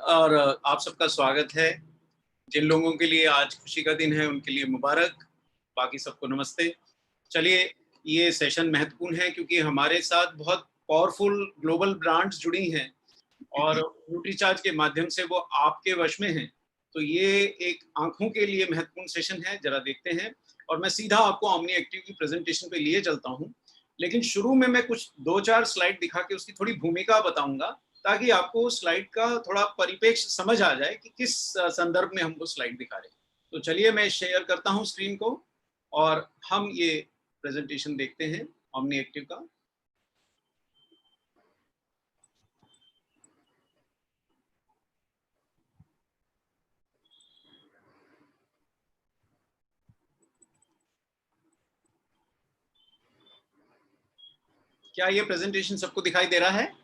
और आप सबका स्वागत है। जिन लोगों के लिए आज खुशी का दिन है उनके लिए मुबारक, बाकी सबको नमस्ते। चलिए, ये सेशन महत्वपूर्ण है क्योंकि हमारे साथ बहुत पावरफुल ग्लोबल ब्रांड्स जुड़ी हैं और न्यूट्रीचार्ज के माध्यम से वो आपके वश में हैं। तो ये एक आंखों के लिए महत्वपूर्ण सेशन है, जरा देखते हैं। और मैं सीधा आपको ओमनी एक्टिव की प्रेजेंटेशन पे लिए चलता हूँ, लेकिन शुरू में मैं कुछ 2-4 स्लाइड दिखा के उसकी थोड़ी भूमिका बताऊंगा ताकि आपको स्लाइड का थोड़ा परिप्रेक्ष्य समझ आ जाए कि किस संदर्भ में हम वो स्लाइड दिखा रहे हैं। तो चलिए मैं शेयर करता हूँ स्क्रीन को और हम ये प्रेजेंटेशन देखते हैं ओमनी एक्टिव का। क्या ये प्रेजेंटेशन सबको दिखाई दे रहा है?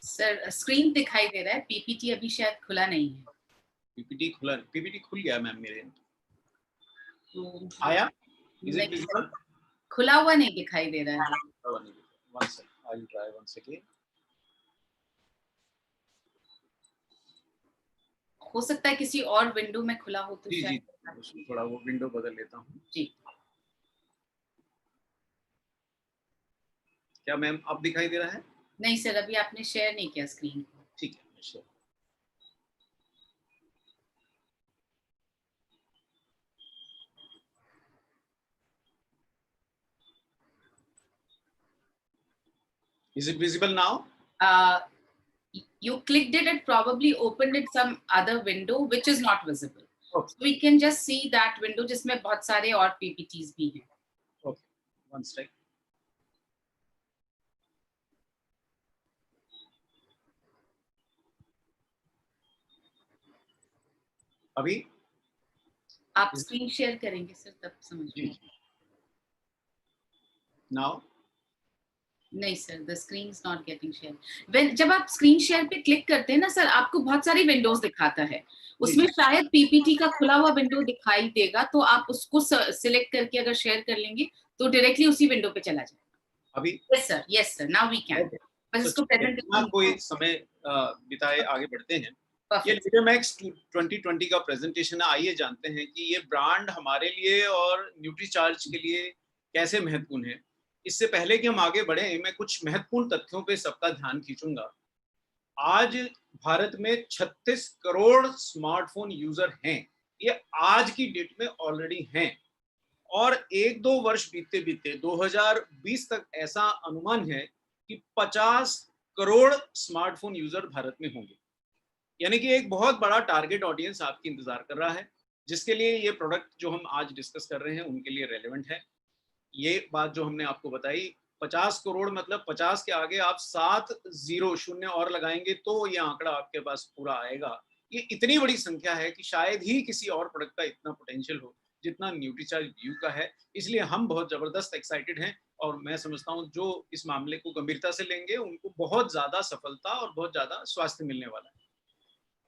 सर स्क्रीन दिखाई दे रहा है, पीपीटी अभी शायद खुला नहीं है। पीपीटी खुल गया मैम मेरे। तो आया? खुला हुआ नहीं दिखाई दे रहा है। हो सकता है किसी और विंडो में खुला हो तो जी, थोड़ा वो विंडो बदल लेता हूँ। जी। क्या मैम अब दिखाई दे रहा है? नहीं सर, अभी आपने शेयर नहीं किया स्क्रीन को। ठीक है, मैं share. Is it visible now? You clicked it, it probably opened it some other window which is not visible. Okay. So we can just see that window जिसमें बहुत सारे और PPTs भी हैं. Okay, one sec. अभी आप screen share करेंगे sir तब समझ। Now? नहीं sir, the screen is not getting share. जब आप स्क्रीन शेयर पे क्लिक करते हैं ना सर, आपको बहुत सारी विंडोज दिखाता है, उसमें शायद पीपीटी का खुला हुआ विंडो दिखाई देगा, तो आप उसको सिलेक्ट करके अगर शेयर कर लेंगे तो डायरेक्टली उसी विंडो पे चला जाएगा। अभी yes sir, now we can. बस इसको प्रेजेंट कोई समय बिताए आगे बढ़ते हैं। ये लीडरमैक्स 2020 का प्रेजेंटेशन है। आइए जानते हैं कि ये ब्रांड हमारे लिए और न्यूट्रीचार्ज के लिए कैसे महत्वपूर्ण है। इससे पहले कि हम आगे बढ़े, मैं कुछ महत्वपूर्ण तथ्यों पे सबका ध्यान खींचूंगा। आज भारत में 36 करोड़ स्मार्टफोन यूजर हैं। ये आज की डेट में ऑलरेडी हैं और 1-2 वर्ष बीतते बीतते 2020 तक ऐसा अनुमान है कि 50 करोड़ स्मार्टफोन यूजर भारत में होंगे। यानी कि एक बहुत बड़ा टारगेट ऑडियंस आपकी इंतजार कर रहा है, जिसके लिए ये प्रोडक्ट जो हम आज डिस्कस कर रहे हैं उनके लिए रेलेवेंट है। ये बात जो हमने आपको बताई, 50 करोड़ मतलब 50 के आगे आप 7 शून्य और लगाएंगे तो ये आंकड़ा आपके पास पूरा आएगा। ये इतनी बड़ी संख्या है कि शायद ही किसी और प्रोडक्ट का इतना पोटेंशियल हो जितना न्यूट्रीचार्ज व्यू का है। इसलिए हम बहुत जबरदस्त एक्साइटेड हैं और मैं समझता हूँ जो इस मामले को गंभीरता से लेंगे उनको बहुत ज्यादा सफलता और बहुत ज्यादा स्वास्थ्य मिलने वाला है।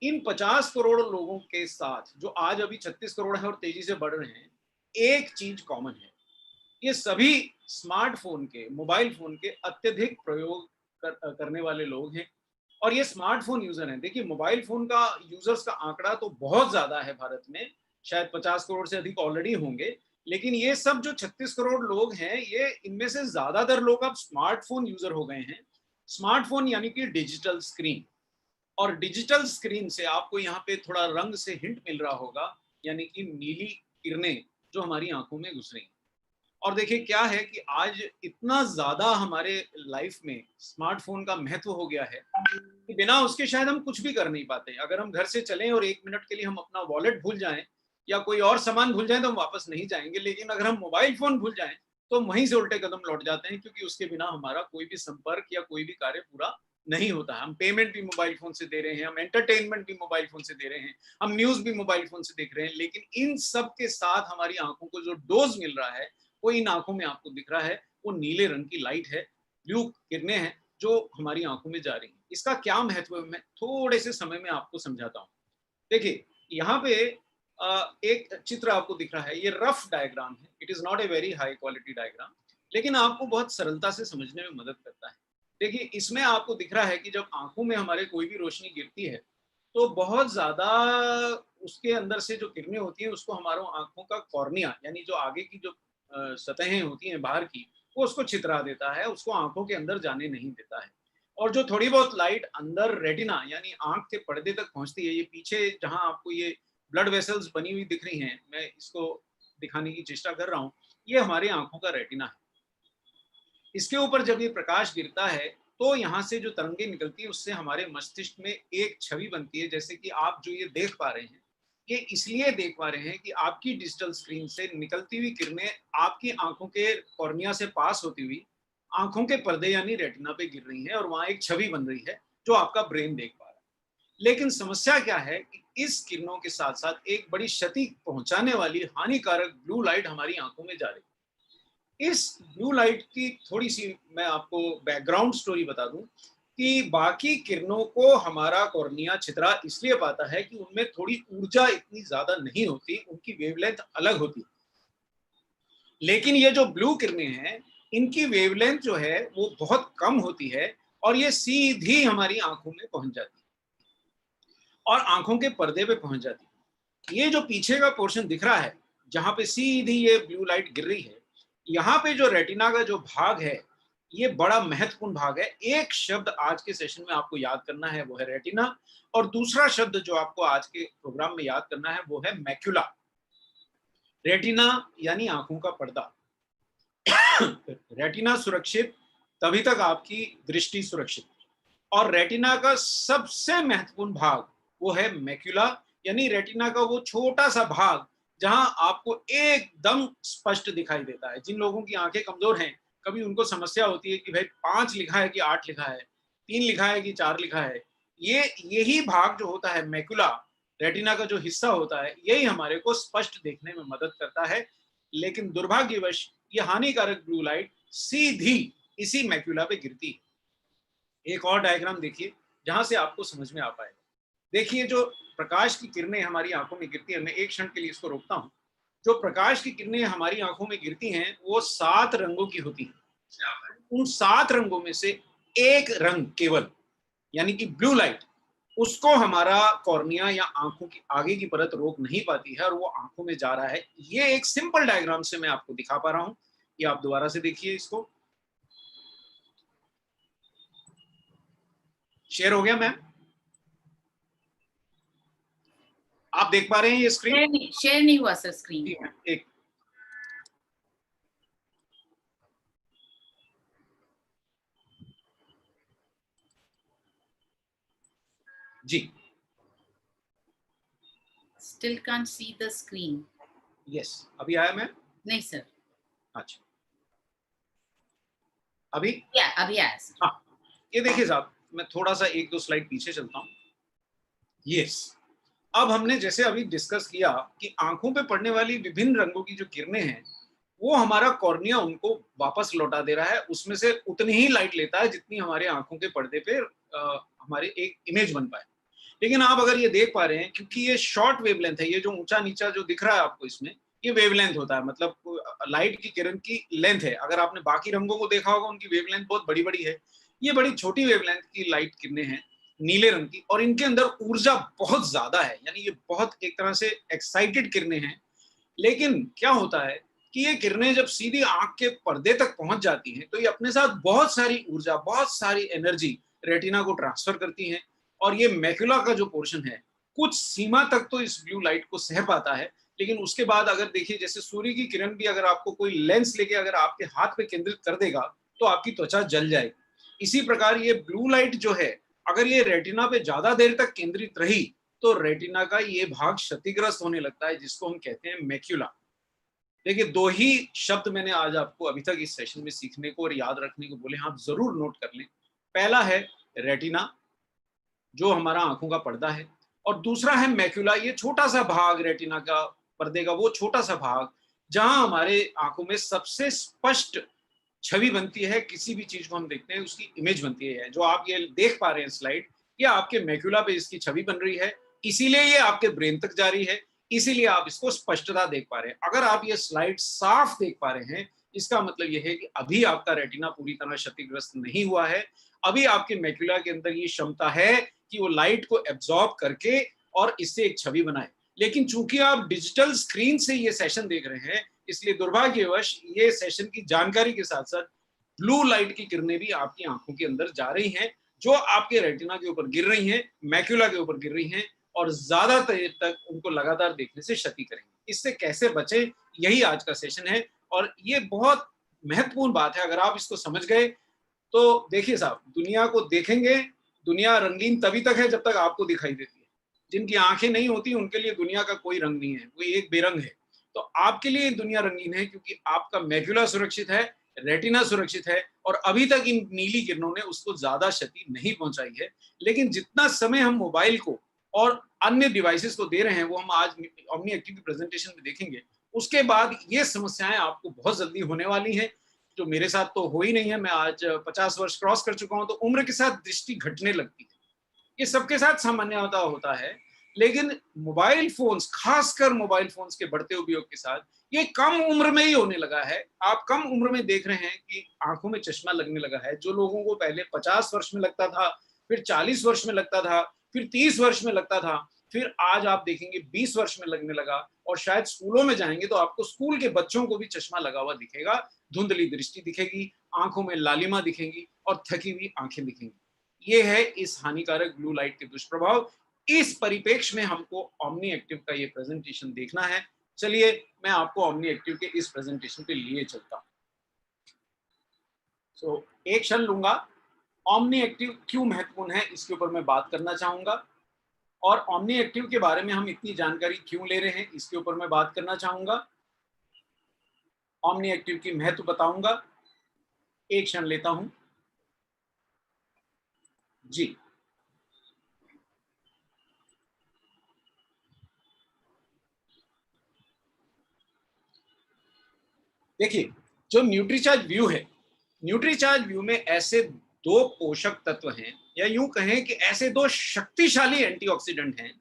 इन 50 करोड़ लोगों के साथ जो आज अभी 36 करोड़ है और तेजी से बढ़ रहे हैं, एक चीज कॉमन है, ये सभी स्मार्टफोन के, मोबाइल फोन के अत्यधिक प्रयोग करने वाले लोग हैं और ये स्मार्टफोन यूजर हैं। देखिए, मोबाइल फोन का यूजर्स का आंकड़ा तो बहुत ज्यादा है भारत में, शायद 50 करोड़ से अधिक ऑलरेडी होंगे, लेकिन ये सब जो 36 करोड़ लोग हैं, ये इनमें से ज्यादातर लोग अब स्मार्टफोन यूजर हो गए हैं। स्मार्टफोन यानी कि डिजिटल स्क्रीन, और डिजिटल स्क्रीन से आपको यहाँ पे थोड़ा रंग से हिंट मिल रहा होगा, यानी कि नीली किरणें जो हमारी आंखों में घुस रही हैं। और देखिए क्या है कि आज इतना ज्यादा हमारे लाइफ में स्मार्टफोन का महत्व हो गया है कि बिना उसके शायद हम कुछ भी कर नहीं पाते। अगर हम घर से चलें और 1 मिनट के लिए हम अपना वॉलेट भूल जाएं या कोई और सामान भूल जाएं तो हम वापस नहीं जाएंगे, लेकिन अगर हम मोबाइल फोन भूल जाएं तो वहीं से उल्टे कदम लौट जाते हैं, क्योंकि उसके बिना हमारा कोई भी संपर्क या कोई भी कार्य पूरा नहीं होता। हम पेमेंट भी मोबाइल फोन से दे रहे हैं, हम एंटरटेनमेंट भी मोबाइल फोन से दे रहे हैं, हम न्यूज भी मोबाइल फोन से देख रहे हैं, लेकिन इन सब के साथ हमारी आंखों को जो डोज मिल रहा है वो इन आंखों में आपको दिख रहा है, वो नीले रंग की लाइट है, ब्लू किरणें हैं जो हमारी आंखों में जा रही हैं। इसका क्या महत्व है मैं थोड़े से समय में आपको समझाता हूँ। देखिए, यहाँ पे एक चित्र आपको दिख रहा है, ये रफ डायग्राम है, it is not a very high quality diagram, लेकिन आपको बहुत सरलता से समझने में मदद करता है। देखिए, इसमें आपको दिख रहा है कि जब आंखों में हमारे कोई भी रोशनी गिरती है तो बहुत ज्यादा उसके अंदर से जो किरणें होती हैं उसको हमारों आंखों का कॉर्निया यानी जो आगे की जो सतहें होती हैं बाहर की, वो उसको छितरा देता है, उसको आंखों के अंदर जाने नहीं देता है। और जो थोड़ी बहुत लाइट अंदर रेटिना यानी आंख के पर्दे तक पहुंचती है, ये पीछे जहां आपको ये ब्लड वेसल्स बनी हुई दिख रही हैं, मैं इसको दिखाने की चेष्टा कर रहा हूँ, ये हमारी आंखों का रेटिना है। इसके ऊपर जब ये प्रकाश गिरता है तो यहाँ से जो तरंगे निकलती है उससे हमारे मस्तिष्क में एक छवि बनती है, जैसे कि आप जो ये देख पा रहे हैं, ये इसलिए देख पा रहे हैं कि आपकी डिजिटल स्क्रीन से निकलती हुई किरणें आपकी आंखों के कॉर्निया से पास होती हुई आंखों के पर्दे यानी रेटिना पे गिर रही हैं और वहां एक छवि बन रही है जो आपका ब्रेन देख पा रहा है। लेकिन समस्या क्या है कि इस किरणों के साथ साथ एक बड़ी क्षति पहुंचाने वाली हानिकारक ब्लू लाइट हमारी आंखों में जा रही है। इस ब्लू लाइट की थोड़ी सी मैं आपको बैकग्राउंड स्टोरी बता दूं कि बाकी किरणों को हमारा कॉर्निया छितरा इसलिए पाता है कि उनमें थोड़ी ऊर्जा इतनी ज्यादा नहीं होती, उनकी वेवलेंथ अलग होती। लेकिन ये जो ब्लू किरणें हैं, इनकी वेवलेंथ जो है वो बहुत कम होती है और ये सीधी हमारी आंखों में पहुंच जाती है और आंखों के पर्दे पे पहुंच जाती है। ये जो पीछे का पोर्शन दिख रहा है, जहां पे सीधी ये ब्लू लाइट गिर रही है, यहाँ पे जो रेटिना का जो भाग है, ये बड़ा महत्वपूर्ण भाग है। एक शब्द आज के सेशन में आपको याद करना है, वो है रेटिना, और दूसरा शब्द जो आपको आज के प्रोग्राम में याद करना है वो है मैक्यूला। रेटिना यानी आंखों का पर्दा। रेटिना सुरक्षित तभी तक आपकी दृष्टि सुरक्षित, और रेटिना का सबसे महत्वपूर्ण भाग वो है मैक्यूला, यानी रेटिना का वो छोटा सा भाग जहां आपको एकदम स्पष्ट दिखाई देता है। जिन लोगों की आंखें कमजोर हैं, कभी उनको समस्या होती है कि भाई 5 लिखा है कि 8 लिखा है, 3 लिखा है कि 4 लिखा है। यही भाग जो होता है मैक्यूला, रेटिना का जो हिस्सा होता है, यही हमारे को स्पष्ट देखने में मदद करता है। लेकिन दुर्भाग्यवश ये हानिकारक ब्लू लाइट सीधी इसी मैक्यूला पे गिरती है। एक और डायग्राम देखिए जहां से आपको समझ में आ पाएगा। देखिए, जो प्रकाश की किरणें हमारी आंखों में गिरती है, मैं एक क्षण के लिए इसको रोकता हूं। जो प्रकाश की किरणें हमारी आंखों में गिरती हैं वो 7 रंगों की होती हैं। उन 7 रंगों में से एक रंग केवल, यानी कि ब्लू लाइट, उसको हमारा कॉर्निया या आंखों की आगे की परत रोक नहीं पाती है और वो आंखों में जा रहा है। ये एक सिंपल डायग्राम से मैं आपको दिखा पा रहा हूं। ये आप दोबारा से देखिए, इसको शेयर हो गया मैम? आप देख पा रहे हैं ये स्क्रीन? शेयर नहीं हुआ सर स्क्रीन। ठीक है, एक जी, still can't see the screen. Yes, अभी आया मैम? नहीं सर। अच्छा, अभी? अभी आया सर। हाँ, ये देखिए साहब, मैं थोड़ा सा 1-2 स्लाइड पीछे चलता हूँ। यस, अब हमने जैसे अभी डिस्कस किया कि आंखों पे पड़ने वाली विभिन्न रंगों की जो किरणें हैं, वो हमारा कॉर्निया उनको वापस लौटा दे रहा है। उसमें से उतनी ही लाइट लेता है जितनी हमारे आंखों के पर्दे पे हमारे एक इमेज बन पाए। लेकिन आप अगर ये देख पा रहे हैं, क्योंकि ये शॉर्ट वेवलेंथ है, ये जो ऊंचा नीचा जो दिख रहा है आपको इसमें, ये वेवलेंथ होता है, मतलब लाइट की किरण की लेंथ है। अगर आपने बाकी रंगों को देखा होगा, उनकी वेवलेंथ बहुत बड़ी बड़ी है। ये बड़ी छोटी वेवलेंथ की लाइट किरणें हैं, नीले रंग की, और इनके अंदर ऊर्जा बहुत ज्यादा है, यानी ये बहुत एक तरह से एक्साइटेड किरणें हैं। लेकिन क्या होता है कि ये किरणें जब सीधी आंख के पर्दे तक पहुंच जाती हैं, तो ये अपने साथ बहुत सारी ऊर्जा, बहुत सारी एनर्जी रेटिना को ट्रांसफर करती हैं। और ये मैक्यूला का जो पोर्शन है, कुछ सीमा तक तो इस ब्लू लाइट को सह पाता है, लेकिन उसके बाद अगर देखिए, जैसे सूर्य की किरण भी अगर आपको कोई लेंस लेके अगर आपके हाथ पे केंद्रित कर देगा तो आपकी त्वचा जल जाएगी। इसी प्रकार ये ब्लू लाइट जो है, अगर ये रेटिना पे ज्यादा देर तक केंद्रित रही तो रेटिना का ये भाग क्षतिग्रस्त होने लगता है, जिसको हम कहते हैं मैक्यूला। देखिए, 2 ही शब्द मैंने आज आपको अभी तक इस सेशन में सीखने को और याद रखने को बोले, आप जरूर नोट कर लें। पहला है रेटिना, जो हमारा आंखों का पर्दा है, और दूसरा है मैक्यूला, ये छोटा सा भाग रेटिना का पर्दे का, वो छोटा सा भाग जहां हमारे आंखों में सबसे स्पष्ट छवि बनती है। किसी भी चीज को हम देखते हैं उसकी इमेज बनती है। जो आप ये देख पा रहे हैं स्लाइड, ये आपके मैक्यूला पे इसकी छवि बन रही है, इसीलिए ये आपके ब्रेन तक जा रही है, इसीलिए आप इसको स्पष्टता देख पा रहे हैं। अगर आप ये स्लाइड साफ देख पा रहे हैं, इसका मतलब यह है कि अभी आपका रेटिना पूरी तरह क्षतिग्रस्त नहीं हुआ है। अभी आपके मैक्यूला के अंदर ये क्षमता है कि वो लाइट को एब्जॉर्ब करके और इससे एक छवि बनाए। लेकिन चूंकि आप डिजिटल स्क्रीन से ये सेशन देख रहे हैं, इसलिए दुर्भाग्यवश ये सेशन की जानकारी के साथ साथ ब्लू लाइट की किरणें भी आपकी आंखों के अंदर जा रही हैं, जो आपके रेटिना के ऊपर गिर रही हैं, मैक्यूला के ऊपर गिर रही हैं और ज्यादा देर तक उनको लगातार देखने से क्षति करेंगे। इससे कैसे बचे, यही आज का सेशन है। और ये बहुत महत्वपूर्ण बात है। अगर आप इसको समझ गए तो देखिए साहब, दुनिया को देखेंगे, दुनिया रंगीन तभी तक है जब तक आपको दिखाई देती है। जिनकी आंखें नहीं होती उनके लिए दुनिया का कोई रंग नहीं है, कोई एक बेरंग है। तो आपके लिए दुनिया रंगीन है क्योंकि आपका मैक्यूला सुरक्षित है, रेटिना सुरक्षित है और अभी तक इन नीली किरणों ने उसको ज्यादा क्षति नहीं पहुंचाई है। लेकिन जितना समय हम मोबाइल को और अन्य डिवाइसेस को दे रहे हैं, वो हम आज ओमनी एक्टिव की प्रेजेंटेशन में देखेंगे, उसके बाद ये समस्याएं आपको बहुत जल्दी होने वाली हैं, जो मेरे साथ तो हो ही नहीं है। मैं आज 50 वर्ष क्रॉस कर चुका हूं, तो उम्र के साथ दृष्टि घटने लगती है। ये सबके साथ सामान्यतः होता है। लेकिन मोबाइल फोन्स, खासकर मोबाइल फोन्स के बढ़ते उपयोग के साथ ये कम उम्र में ही होने लगा है। आप कम उम्र में देख रहे हैं कि आंखों में चश्मा लगने लगा है। जो लोगों को पहले 50 वर्ष में लगता था, फिर 40 वर्ष में लगता था, फिर 30 वर्ष में लगता था, फिर आज आप देखेंगे 20 वर्ष में लगने लगा। और शायद स्कूलों में जाएंगे तो आपको स्कूल के बच्चों को भी चश्मा लगा हुआ दिखेगा, धुंधली दृष्टि दिखेगी, आंखों में लालिमा दिखेंगी और थकी हुई आंखें दिखेंगी। ये है इस हानिकारक ब्लू लाइट के दुष्प्रभाव। इस परिप्रेक्ष्य में हमको ओमनी एक्टिव का ये प्रेजेंटेशन देखना है। चलिए मैं आपको ओमनी एक्टिव के इस प्रेजेंटेशन पे लिए चलता हूं। एक क्षण लूंगा। ओमनी एक्टिव क्यों महत्वपूर्ण है इसके ऊपर मैं बात करना चाहूंगा, और ओमनी एक्टिव के बारे में हम इतनी जानकारी क्यों ले रहे हैं इसके ऊपर मैं बात करना चाहूंगा। ओमनी एक्टिव की महत्व बताऊंगा। एक क्षण लेता हूं जी। देखिए, जो न्यूट्रीचार्ज व्यू है, न्यूट्रीचार्ज व्यू में ऐसे दो पोषक तत्व हैं, या यूं कहें कि ऐसे दो शक्तिशाली एंटीऑक्सीडेंट हैं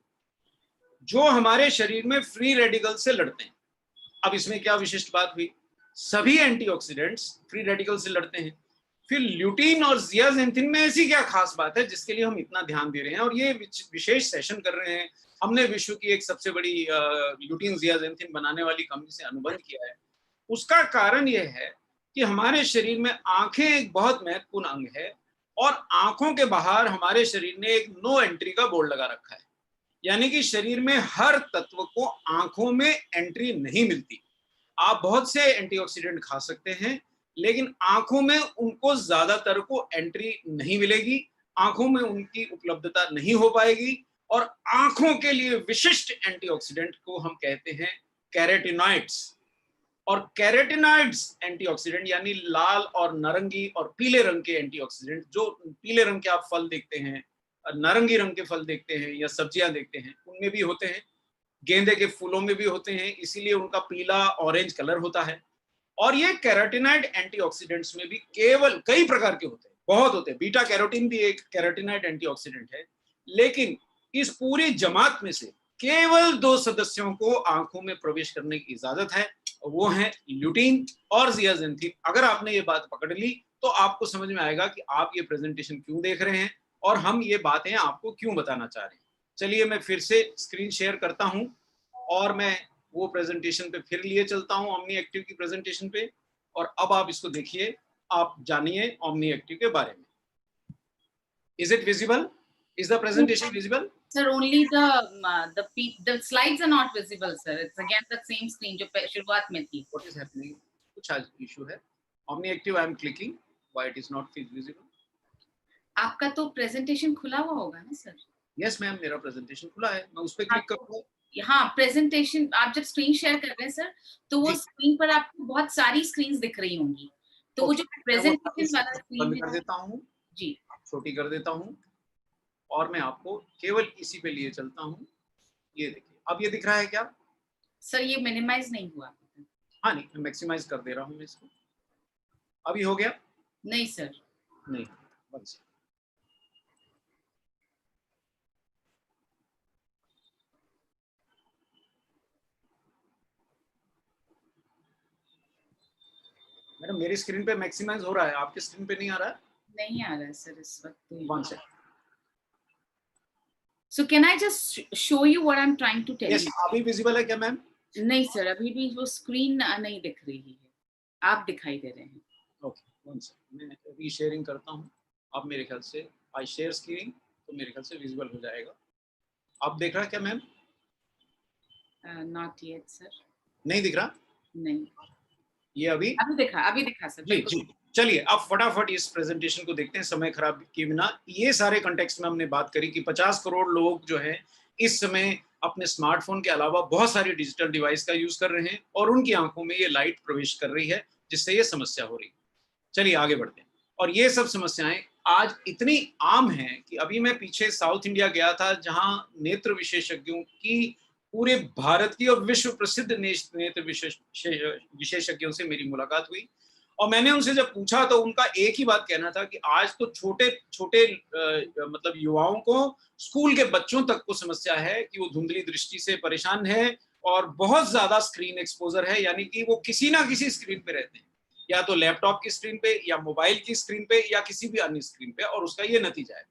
जो हमारे शरीर में फ्री रेडिकल से लड़ते हैं। अब इसमें क्या विशिष्ट बात हुई, सभी एंटीऑक्सीडेंट्स फ्री रेडिकल से लड़ते हैं। फिर ल्यूटीन और जियाजेंथिन में ऐसी क्या खास बात है जिसके लिए हम इतना ध्यान दे रहे हैं और ये विशेष सेशन कर रहे हैं। हमने विश्व की एक सबसे बड़ी ल्यूटीन जियाजेंथिन बनाने वाली कंपनी से अनुबंध किया है। उसका कारण यह है कि हमारे शरीर में आंखें एक बहुत महत्वपूर्ण अंग है, और आंखों के बाहर हमारे शरीर ने एक नो एंट्री का बोर्ड लगा रखा है। यानी कि शरीर में हर तत्व को आंखों में एंट्री नहीं मिलती। आप बहुत से एंटीऑक्सीडेंट खा सकते हैं, लेकिन आंखों में उनको ज्यादातर को एंट्री नहीं मिलेगी, आंखों में उनकी उपलब्धता नहीं हो पाएगी। और आंखों के लिए विशिष्ट एंटीऑक्सीडेंट को हम कहते हैं कैरोटिनॉइड्स। और कैरोटिनॉइड्स एंटीऑक्सीडेंट यानी लाल और नारंगी और पीले रंग के एंटीऑक्सीडेंट, जो पीले रंग के आप फल देखते हैं, नारंगी रंग के फल देखते हैं या सब्जियां देखते हैं, उनमें भी होते हैं। गेंदे के फूलों में भी होते हैं, इसीलिए उनका पीला ऑरेंज कलर होता है। और ये कैरोटिनॉइड एंटीऑक्सीडेंट्स में भी केवल कई प्रकार के होते हैं, बहुत होते हैं। बीटा कैरोटीन भी एक कैरोटिनॉइड एंटीऑक्सीडेंट है। लेकिन इस पूरी जमात में से केवल दो सदस्यों को आंखों में प्रवेश करने की इजाजत है, वो है ल्यूटीन और जियाजेंथिन। अगर आपने ये बात पकड़ ली तो आपको समझ में आएगा कि आप ये प्रेजेंटेशन क्यों देख रहे हैं और हम ये बातें आपको क्यों बताना चाह रहे हैं। चलिए मैं फिर से स्क्रीन शेयर करता हूं और मैं वो प्रेजेंटेशन पे फिर लिए चलता हूं, ओमनी एक्टिव की प्रेजेंटेशन पे। और अब आप इसको देखिए, आप जानिए ओमनी एक्टिव के बारे में। Is it visible? Is the presentation visible? Sir, only the slides are not visible, sir. It's again the same screen जो शुरुआत में थी. What is happening? कुछ आज इशू है। Omni active I am clicking, why it is not visible? आपका तो presentation खुला हुआ होगा ना सर? यस मैम, मेरा प्रेजेंटेशन खुला है, मैं उस पर क्लिक करूंगा। हाँ, प्रेजेंटेशन आप जब स्क्रीन शेयर कर रहे हैं सर, तो वो स्क्रीन पर आपको बहुत सारी स्क्रीन्स दिख रही होंगी, तो वो जो प्रेजेंटेशन वाला स्क्रीन बंद कर देता हूँ जी, छोटी कर देता हूँ और मैं आपको केवल इसी पे लिए चलता हूँ। ये देखिए, अब ये दिख रहा है क्या सर? ये मिनिमाइज नहीं हुआ। हाँ नहीं, मैं मैक्सिमाइज कर दे रहा हूँ इसको। अभी हो गया? नहीं सर, नहीं, बस। मैडम मेरी स्क्रीन पे मैक्सिमाइज हो रहा है, आपकी स्क्रीन पे नहीं आ रहा है? नहीं आ रहा है सर इस वक्त। One second. So can I just show you what I'm trying to tell Yes, you? अभी विजिबल है क्या मैम? नहीं सर, अभी भी वो स्क्रीन नहीं दिख रही है, आप दिखाई दे रहे हैं। ओके, वन सेकंड, मैं रीशेयरिंग करता हूँ। अब मेरे ख्याल से आई शेयर स्क्रीन, तो मेरे ख्याल से विजिबल हो जाएगा। अब देख रहा है क्या मैम? Not yet sir. नहीं दिख रहा? नहीं, ये अभी अभी दिखा सर। जी जी। चलिए अब फटाफट इस प्रेजेंटेशन को देखते हैं समय खराब किए बिना। ये सारे कंटेक्स्ट में हमने बात करी कि 50 करोड़ लोग जो हैं इस समय अपने स्मार्टफोन के अलावा बहुत सारी डिजिटल डिवाइस का यूज कर रहे हैं और उनकी आंखों में ये लाइट प्रवेश कर रही है, जिससे ये समस्या हो रही है। चलिए आगे बढ़ते हैं। और ये सब समस्याएं आज इतनी आम हैं कि अभी मैं पीछे साउथ इंडिया गया था, जहां नेत्र विशेषज्ञों की पूरे भारत की और विश्व प्रसिद्ध नेत्र विशेषज्ञों से मेरी मुलाकात हुई। और मैंने उनसे जब पूछा तो उनका एक ही बात कहना था कि आज तो छोटे छोटे मतलब युवाओं को, स्कूल के बच्चों तक को समस्या है कि वो धुंधली दृष्टि से परेशान है और बहुत ज्यादा स्क्रीन एक्सपोजर है, यानी कि वो किसी ना किसी स्क्रीन पे रहते हैं, या तो लैपटॉप की स्क्रीन पे या मोबाइल की स्क्रीन पे या किसी भी अन्य स्क्रीन पे, और उसका ये नतीजा है।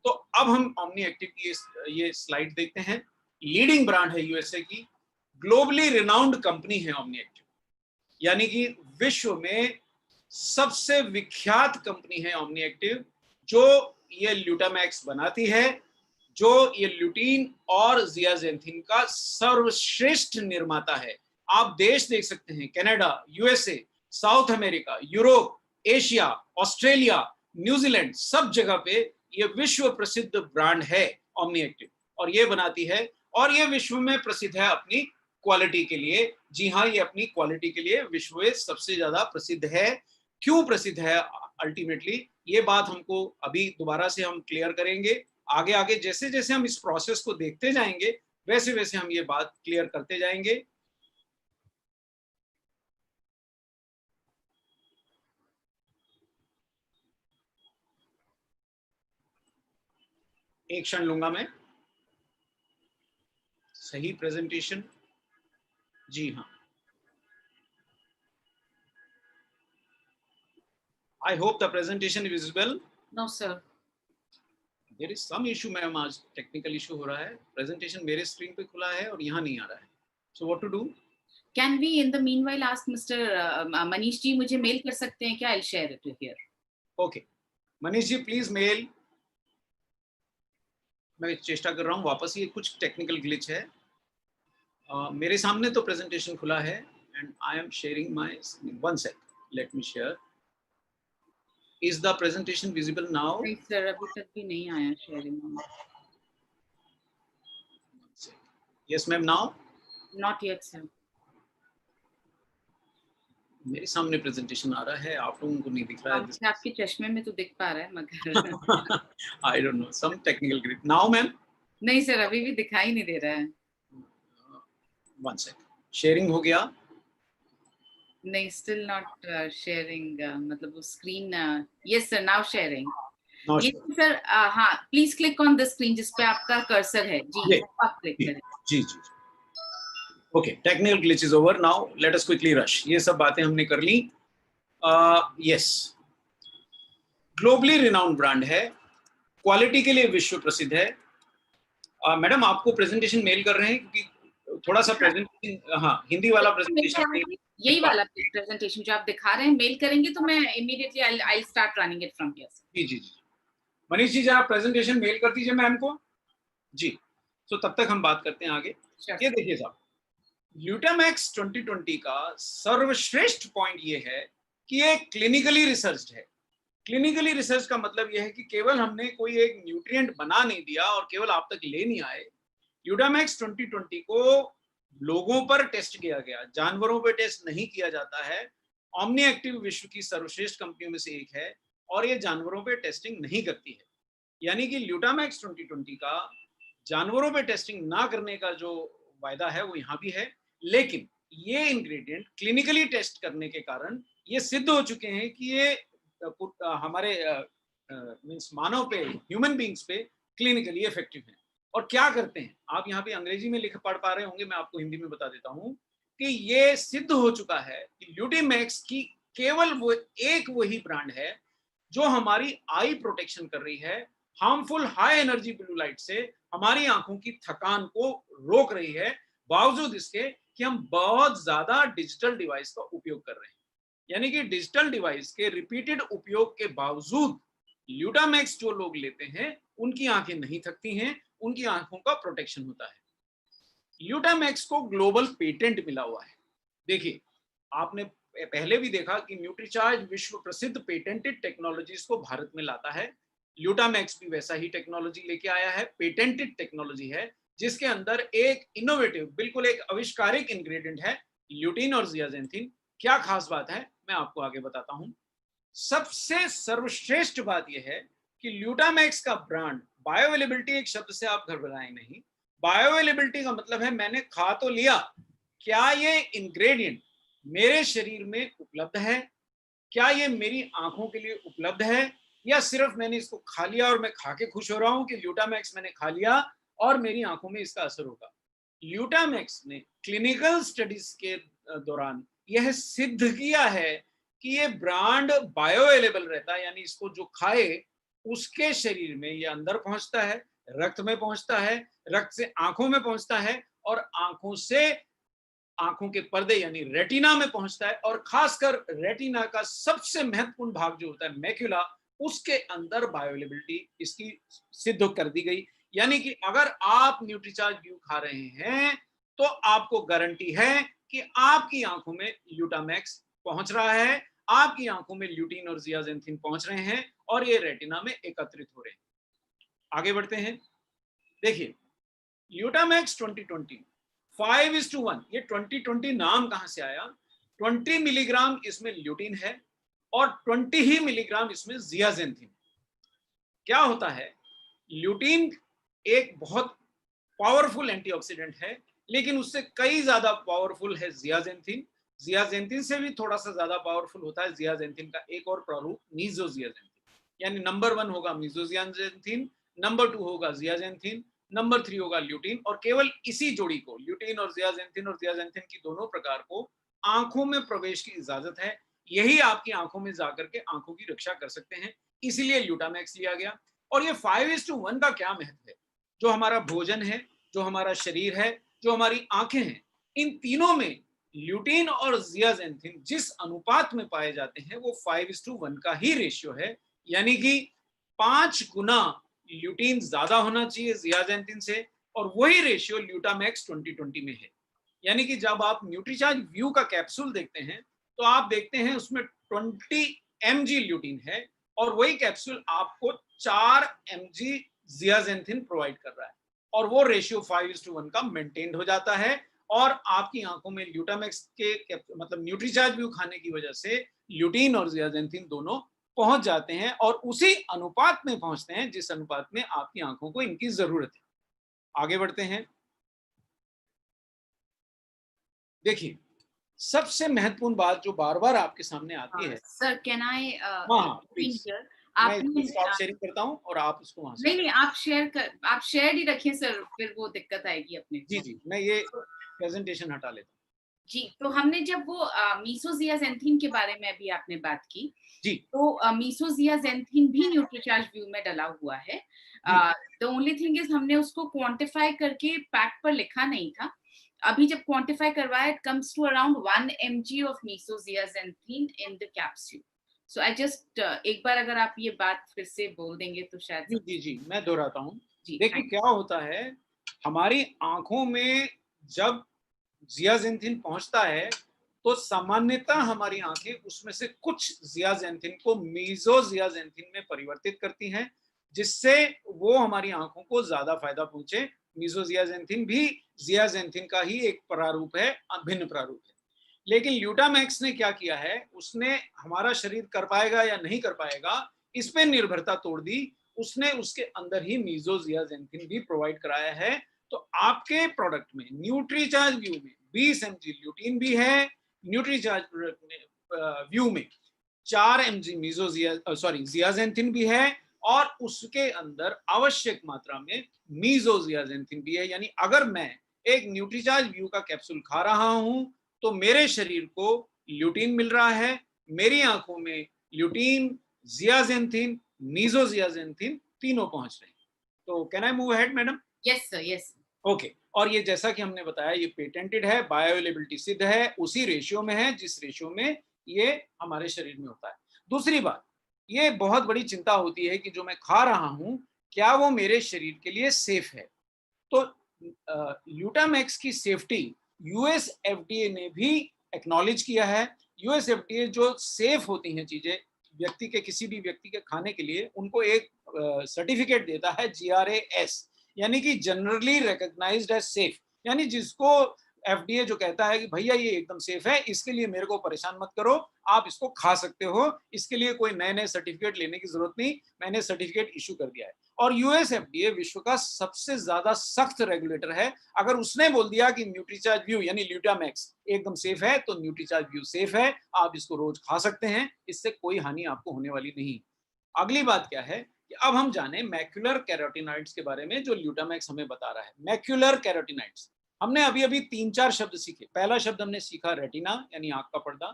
तो अब हम ओमनी एक्टिव की ये स्लाइड देखते हैं। लीडिंग ब्रांड है यूएसए की, ग्लोबली रिनाउंड कंपनी है ओमनी एक्टिव, यानी कि विश्व में सबसे विख्यात कंपनी है ओमनी एक्टिव, जो ये ल्यूटामैक्स बनाती है, जो ये ल्यूटीन और जियाजेंथिन का सर्वश्रेष्ठ निर्माता है। आप देश देख सकते हैं, Canada, USA, south America, Europe, Asia, Australia, New Zealand, सब जगह पे ये विश्व प्रसिद्ध ब्रांड है ओमनी एक्टिव, और ये बनाती है, और ये विश्व में प्रसिद्ध है अपनी क्वालिटी के लिए। जी हाँ, ये अपनी क्वालिटी के लिए विश्व में सबसे ज्यादा प्रसिद्ध है। क्यों प्रसिद्ध है अल्टीमेटली, ये बात हमको अभी दोबारा से हम क्लियर करेंगे। आगे आगे जैसे जैसे हम इस प्रोसेस को देखते जाएंगे, वैसे वैसे हम ये बात क्लियर करते जाएंगे। एक क्षण लूंगा मैं। सही प्रेजेंटेशन, जी हाँ। I hope the presentation is visible. No sir, there is some issue ma'am, आज टेक्निकल इशू हो रहा है। प्रेजेंटेशन मेरे स्क्रीन पे खुला है और यहाँ नहीं आ रहा है। So what to do? Can we in the meanwhile ask mister Manish ji, मुझे मेल कर सकते हैं क्या? I will share it here. Okay, Manish ji please mail. मैं चेष्टा कर रहा हूँ वापस, ये कुछ टेक्निकल ग्लिच है। मेरे सामने तो प्रेजेंटेशन खुला है and I am sharing my screen. One sec, let me share. Is the presentation visible now? नहीं सर, अभी तक भी नहीं आया शेयरिंग में। Yes ma'am, now? Not yet sir. मेरे सामने प्रेजेंटेशन आ रहा है, आप लोगों को नहीं दिख रहा है। आपके चश्मे में तो दिख पा रहा है मगर I don't know, some technical glitch. Now ma'am? नहीं सर, अभी भी दिखाई नहीं दे रहा है। वन सेक, शेयरिंग हो गया? नहीं, स्टिल नॉट शेयरिंग, मतलब वो screen. Yes sir, now sharing. ये सर, हाँ, please click on the screen जिस पे आपका कर्सर है। जी, आप क्लिक करें। जी जी। Okay, technical glitch is over, now let us quickly rush. ये सब बातें हमने कर ली। यस, ग्लोबली रिनाउंड ब्रांड है, क्वालिटी के लिए विश्व प्रसिद्ध है। मैडम आपको प्रेजेंटेशन मेल कर रहे हैं क्योंकि थोड़ा सा प्रेजेंटेशन, हाँ, हिंदी वाला प्रेजेंटेशन, यही वाला प्रेजेंटेशन जो आप दिखा रहे हैं, मेल करेंगे तो मैं immediately I start running it from here. जी जी जी। मनीष जी जरा प्रेजेंटेशन मेल कर दीजिए मैम को। जी, तो तब तक हम बात करते हैं आगे। ये देखिए साहब, ल्यूटामैक्स 2020 का सर्वश्रेष्ठ पॉइंट ये है कि ये क्लिनिकली रिसर्च्ड है। क्लिनिकली रिसर्च का मतलब यह है कि केवल हमने कोई एक न्यूट्रिएंट बना नहीं दिया और केवल आप तक ले नहीं आए। ल्यूटामैक्स 2020 को लोगों पर टेस्ट किया गया, जानवरों पर टेस्ट नहीं किया जाता है। ओमनी एक्टिव विश्व की सर्वश्रेष्ठ कंपनियों में से एक है और ये जानवरों पे टेस्टिंग नहीं करती है। यानी कि ल्यूटामैक्स 2020 का जानवरों पे टेस्टिंग ना करने का जो वायदा है वो यहाँ भी है, लेकिन ये इंग्रेडिएंट क्लिनिकली टेस्ट करने के कारण ये सिद्ध हो चुके हैं कि ये हमारे मींस मानव पे, ह्यूमन बींग्स पे क्लिनिकली इफेक्टिव है। और क्या करते हैं, आप यहाँ पे अंग्रेजी में लिख पढ़ पा रहे होंगे, मैं आपको हिंदी में बता देता हूँ कि ये सिद्ध हो चुका है कि ल्यूटामैक्स की केवल वो एक वही ब्रांड है जो हमारी आई प्रोटेक्शन कर रही है, harmful high energy blue light से हमारी आंखों की थकान को रोक रही है, बावजूद इसके कि हम बहुत ज्यादा डिजिटल डिवाइस का उपयोग कर रहे हैं। यानी कि डिजिटल डिवाइस के रिपीटेड उपयोग के बावजूद ल्यूटामैक्स जो लोग लेते हैं उनकी आंखें नहीं थकती हैं, उनकी आंखों का प्रोटेक्शन होता है। ल्यूटामैक्स को ग्लोबल पेटेंट मिला हुआ है। देखिए, आपने पहले भी देखा कि न्यूट्रीचार्ज विश्व प्रसिद्ध पेटेंटेड टेक्नोलॉजीज को भारत में लाता है। ल्यूटामैक्स भी वैसा ही टेक्नोलॉजी लेके आया है, पेटेंटेड टेक्नोलॉजी है, जिसके अंदर एक इनोवेटिव, बिल्कुल एक आविष्कारिक इंग्रेडिएंट है ल्यूटीन और जियाजेंथिन। क्या खास बात है, मैं आपको आगे बताता हूं। सबसे सर्वश्रेष्ठ बात यह है कि ल्यूटामैक्स का ब्रांड, बायोअवेलेबिलिटी एक शब्द से आप घबराएं नहीं। बायोअवेलेबिलिटी का मतलब है मैंने खा तो लिया, क्या ये इंग्रेडिएंट मेरे शरीर में उपलब्ध है, क्या ये मेरी आंखों के लिए उपलब्ध है, या सिर्फ मैंने इसको खा लिया और मैं खा के खुश हो रहा हूं कि ल्यूटामैक्स मैंने खा लिया और मेरी आंखों में इसका असर होगा। ल्यूटामैक्स ने क्लिनिकल स्टडीज के दौरान यह सिद्ध किया है कि ये ब्रांड बायोअवेलेबल रहता है, यानी इसको जो खाए उसके शरीर में ये अंदर पहुंचता है, रक्त में पहुंचता है, रक्त से आंखों में पहुंचता है और आंखों से आंखों के पर्दे यानी रेटिना में पहुंचता है। और खासकर रेटिना का सबसे महत्वपूर्ण भाग जो होता है मैक्युला, उसके अंदर बायोअवेलेबिलिटी इसकी सिद्ध कर दी गई। यानी कि अगर आप न्यूट्रीचार्ज व्यू खा रहे हैं तो आपको गारंटी है कि आपकी आंखों में ल्यूटामैक्स पहुंच रहा है, आपकी आंखों में ल्यूटीन और जियाजेंथिन पहुंच रहे हैं और ये रेटिना में एकत्रित हो रहे हैं। आगे बढ़ते हैं। देखिए, ल्यूटामैक्स 2020 5:1, ये 2020 नाम कहां से आया? 20 मिलीग्राम इसमें ल्यूटीन है और 20 ही मिलीग्राम इसमें जियाजेंथिन। क्या होता है, ल्यूटीन एक बहुत पावरफुल एंटीऑक्सीडेंट है, लेकिन उससे कई ज्यादा पावरफुल है जियाजेंथिन। जियाजेंथिन से भी थोड़ा सा ज्यादा पावरफुल होता है जियाजेंथिन का एक और प्रारूप मीजोजियाजेंथिन। यानी नंबर 1 होगा मीजोजियाजेंथिन, नंबर 2 होगा जियाजेंथिन, नंबर 3 होगा ल्यूटीन। और केवल इसी जोड़ी को, ल्यूटीन और जियाजेंथिन की दोनों प्रकार को आंखों में प्रवेश की इजाजत है। यही आपकी आंखों में जाकर के आंखों की रक्षा कर सकते हैं, इसीलिए ल्यूटामैक्स लिया गया। और ये 5:1 का क्या महत्व है? जो हमारा भोजन है, जो हमारा शरीर है, जो हमारी आंखें हैं, इन तीनों में ल्यूटीन और जियाजेंथिन जिस अनुपात में पाए जाते हैं वो 5:1 का ही रेशियो है। यानी कि 5 गुना ल्यूटीन ज्यादा होना चाहिए जियाजेंथिन से, और वही रेशियो ल्यूटामैक्स 2020 में है। यानी कि जब आप न्यूट्रीचार्ज व्यू का कैप्सूल देखते हैं तो आप देखते हैं उसमें 20 mg ल्यूटीन है और वही कैप्सूल आपको 4 mg जियाजेंथिन प्रोवाइड कर रहा है, और वो रेशियो 5:1 का मेंटेन हो जाता है। और आपकी आंखों में ल्यूटामैक्स के मतलब न्यूट्रीचार्ज व्यू खाने की वजह से ल्यूटीन और जियाजेंथिन दोनों पहुंच जाते हैं और उसी अनुपात में पहुंचते हैं जिस अनुपात में आपकी आंखों को इनकी जरूरत है। आगे बढ़ते हैं। देखिए, सबसे महत्वपूर्ण बात जो बार बार आपके सामने आती है। सर, कैन आई हाँ प्लीज, मैं स्टॉप शेयरिंग करता हूँ और आप उसको वहां से। नहीं, आप शेयर ही रखिए सर, फिर वो दिक्कत आएगी अपने को। जी, मैं ये प्रेजेंटेशन हटा लेता हूँ। जी, तो हमने जब वो मीसोजियाजेंथिन के बारे में अभी आपने बात की, जी, तो मीसोजियाजेंथिन भी न्यूट्रीचार्ज व्यू में डला हुआ है। द ओनली थिंग इज हमने उसको क्वांटिफाई करके पैक पर लिखा नहीं था। अभी जब क्वांटिफाई करवाया, it comes to around 1 mg of mesozeaxanthin in the capsule. So I just एक बार अगर आप ये बात फिर से बोल देंगे तो शायद। जी, मैं दोहराता हूँ। जी, देखिए क्या होता है, हमारी आंखों में जब जियाजेंथिन पहुंचता है तो सामान्यतः हमारी आंखें उसमें से कुछ जियाजेंथिन को मीजोजियाजेंथिन में परिवर्तित करती हैं, जिससे वो हमारी आंखों को ज्यादा फायदा पहुंचे। मीजोजियाजेंथिन भी जियाजेंथिन का ही एक प्रारूप है, भिन्न प्रारूप है। लेकिन ल्यूटामैक्स ने क्या किया है, उसने हमारा शरीर कर पाएगा या नहीं कर पाएगा इस पे निर्भरता तोड़ दी। उसने उसके अंदर ही मीजोजियाजेंथिन भी प्रोवाइड कराया है। तो आपके प्रोडक्ट में, न्यूट्रीचार्ज व्यू में 20 mg ल्यूटीन भी है, न्यूट्रीचार्ज व्यू में 4 mg जियाजेंथिन भी है, और उसके अंदर आवश्यक मात्रा में मीजोजियाजेंथिन भी है। यानी अगर मैं एक न्यूट्रीचार्ज व्यू का कैप्सूल खा रहा हूं तो मेरे शरीर को ल्यूटीन मिल रहा है, मेरी आंखों में ल्यूटीन, जियाजेंथिन, मीजोजियाजेंथिन तीनों पहुंच रहे हैं। तो can I move ahead madam? Yes sir, yes. Okay, और ये जैसा कि हमने बताया ये पेटेंटेड है, बायोअवेलेबिलिटी सिद्ध है, उसी रेशियो में है जिस रेशियो में ये हमारे शरीर में होता है। दूसरी बात, ये बहुत बड़ी चिंता होती है कि जो मैं खा रहा हूँ, क्या वो मेरे शरीर के लिए सेफ है? तो ल्यूटामैक्स की सेफ्टी यूएस एफडीए ने भी एक्नॉलेज किया है। यूएस एफडीए जो सेफ होती हैं चीजें व्यक्ति के, किसी भी व्यक्ति के खाने के लिए, उनको एक सर्टिफिकेट देता है, जीआरएएस, यानी कि जनरली रिकॉग्नाइज्ड एज सेफ, यानी जिसको एफडीए जो कहता है कि भैया ये एकदम सेफ है, इसके लिए मेरे को परेशान मत करो, आप इसको खा सकते हो, इसके लिए कोई नए नए सर्टिफिकेट लेने की जरूरत नहीं, मैंने सर्टिफिकेट इशू कर दिया है। और यूएस एफडीए विश्व का सबसे ज्यादा सख्त रेगुलेटर है। अगर उसने बोल दिया कि न्यूट्रीचार्ज व्यू यानी ल्यूटामैक्स एकदम सेफ है, तो न्यूट्रीचार्ज व्यू सेफ है, आप इसको रोज खा सकते हैं, इससे कोई हानि आपको होने वाली नहीं। अगली बात क्या है कि अब हम जाने मैक्यूलर कैरोटिनॉइड्स के बारे में, जो ल्यूटामैक्स हमें बता रहा है। मैक्यूलर कैरोटिनॉइड्स, हमने अभी अभी 3-4 शब्द सीखे। पहला शब्द हमने सीखा रेटिना यानी आंख का पर्दा।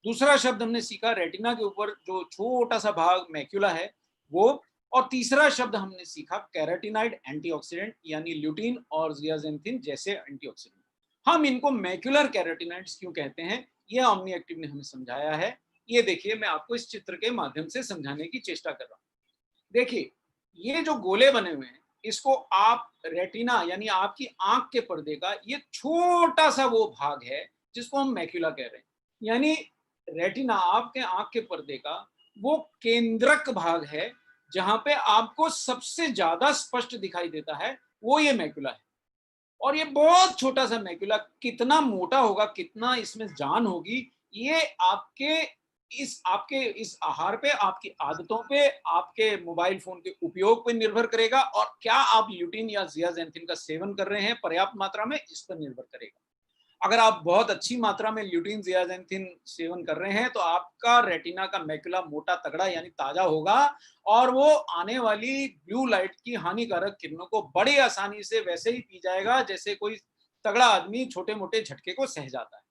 दूसरा शब्द हमने सीखा रेटिना के ऊपर जो छोटा सा भाग मैक्यूला है वो। और तीसरा शब्द हमने सीखा कैरोटिनॉइड एंटीऑक्सीडेंट, यानी ल्यूटीन और जियाजेंथिन जैसे एंटीऑक्सीडेंट। हम इनको मैक्यूलर कैरोटिनॉइड्स क्यों कहते हैं, ये ओमनी एक्टिव ने हमें समझाया है। ये देखिए, मैं आपको इस चित्र के माध्यम से समझाने की चेष्टा कर रहा हूँ। देखिए, ये जो गोले बने हुए हैं, इसको आप रेटिना यानी आपकी आंख के पर्दे का ये छोटा सा वो भाग है जिसको हम मैक्यूला कह रहे हैं। यानी रेटिना, आपके आंख के पर्दे का वो केंद्रक भाग है जहां पे आपको सबसे ज्यादा स्पष्ट दिखाई देता है, वो ये मैक्यूला है। और ये बहुत छोटा सा मैक्यूला कितना मोटा होगा, कितना इसमें जान होगी, ये आपके इस आहार पे, आपकी आदतों पे, आपके मोबाइल फोन के उपयोग पे निर्भर करेगा, और क्या आप ल्यूटीन या जियाजेंथिन का सेवन कर रहे हैं पर्याप्त मात्रा में, इस पर निर्भर करेगा। अगर आप बहुत अच्छी मात्रा में ल्यूटीन जियाजेंथिन सेवन कर रहे हैं तो आपका रेटिना का मैक्यूला मोटा तगड़ा यानी ताजा होगा, और वो आने वाली ब्लू लाइट की हानिकारक किरणों को बड़ी आसानी से वैसे ही पी जाएगा जैसे कोई तगड़ा आदमी छोटे मोटे झटके को सह जाता है।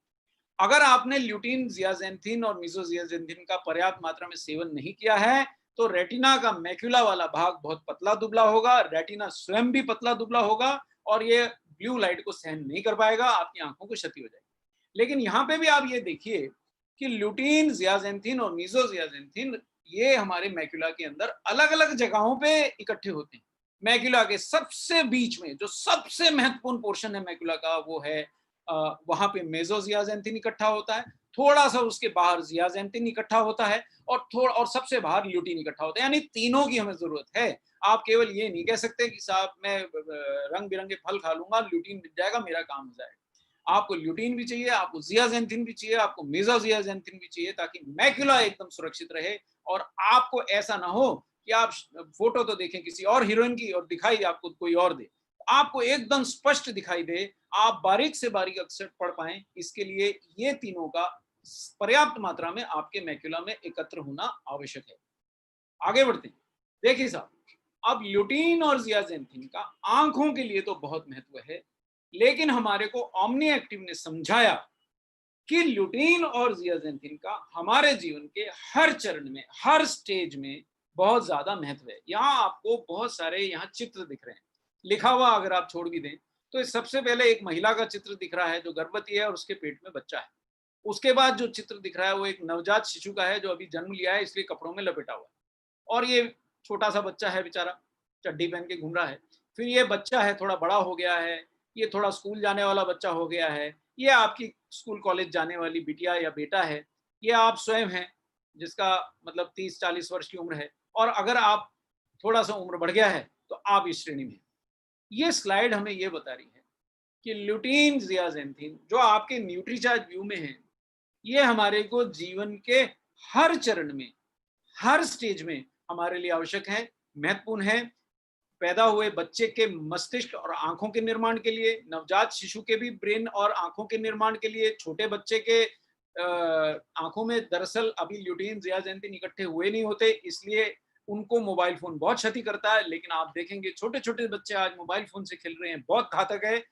अगर आपने ल्यूटीन जियाजेंथिन और मीसोजियाजेंथिन का पर्याप्त मात्रा में सेवन नहीं किया है तो रेटिना का मैक्यूला वाला भाग बहुत पतला दुबला होगा, रेटिना स्वयं भी पतला दुबला होगा, और ये ब्लू लाइट को सहन नहीं कर पाएगा, आपकी आंखों को क्षति हो जाएगी। लेकिन यहाँ पे भी आप ये देखिए कि ल्यूटीन जियाजेंथिन और मीसोजियाजेंथिन ये हमारे मैक्यूला के अंदर अलग अलग जगहों पे इकट्ठे होते हैं। मैक्यूला के सबसे बीच में जो सबसे महत्वपूर्ण पोर्शन है मैक्यूला का, वो है वहां पे मेसोजियाजेंथिन इकट्ठा होता है, थोड़ा सा उसके बाहर जियाजेंथिन इकट्ठा होता है, और सबसे बाहर ल्यूटीन इकट्ठा होता है। यानी तीनों की हमें जरूरत है। आप केवल ये नहीं कह सकते कि साहब मैं रंग बिरंगे फल खा लूंगा, ल्यूटीन मिल जाएगा, मेरा काम हो जाएगा। आपको ल्यूटीन भी चाहिए, आपको जियाजेंथिन भी चाहिए, आपको मेसोजियाजेंथिन भी चाहिए, ताकि मैक्यूला एकदम सुरक्षित रहे, और आपको ऐसा ना हो कि आप फोटो तो देखें किसी और हीरोइन की और दिखाई आपको कोई और दे, आपको एकदम स्पष्ट दिखाई दे, आप बारीक से बारीक अक्षर पढ़ पाए, इसके लिए ये तीनों का पर्याप्त मात्रा में आपके मैक्यूला में एकत्र होना आवश्यक है। आगे बढ़ते हैं। देखिए साहब, अब ल्यूटीन और जियाजेंथिन का आंखों के लिए तो बहुत महत्व है, लेकिन हमारे को ओमनी एक्टिव ने समझाया कि ल्यूटीन और जियाजेंथिन का हमारे जीवन के हर चरण में, हर स्टेज में बहुत ज्यादा महत्व है। यहाँ आपको बहुत सारे यहाँ चित्र दिख रहे हैं, लिखा हुआ अगर आप छोड़ भी दें तो सबसे पहले एक महिला का चित्र दिख रहा है जो गर्भवती है और उसके पेट में बच्चा है। उसके बाद जो चित्र दिख रहा है वो एक नवजात शिशु का है जो अभी जन्म लिया है, इसलिए कपड़ों में लपेटा हुआ है, और ये छोटा सा बच्चा है बेचारा, चड्डी पहन के घूम रहा है। फिर ये बच्चा है थोड़ा बड़ा हो गया है, ये थोड़ा स्कूल जाने वाला बच्चा हो गया है, ये आपकी स्कूल कॉलेज जाने वाली बिटिया या बेटा है, ये आप स्वयं हैं जिसका मतलब 30-40 वर्ष की उम्र है, और अगर आप थोड़ा सा उम्र बढ़ गया है तो आप इस श्रेणी में। ये स्लाइड हमें ये बता रही है कि ल्यूटीन जियाजेंथिन जो आपके न्यूट्रीचार्ज व्यू में है, ये हमारे को जीवन के हर चरण में, हर स्टेज में हमारे लिए आवश्यक है, महत्वपूर्ण है। पैदा हुए बच्चे के मस्तिष्क और आंखों के निर्माण के लिए, नवजात शिशु के भी ब्रेन और आंखों के निर्माण के लिए, छोटे बच्चे के आंखों में दरअसल अभी ल्यूटीन जियाजेंथिन इकट्ठे हुए नहीं होते, इसलिए उनको मोबाइल फोन बहुत क्षति करता है। लेकिन आप देखेंगे छोटे छोटे बच्चे आज मोबाइल फोन से खेल रहे हैं, बहुत घातक है।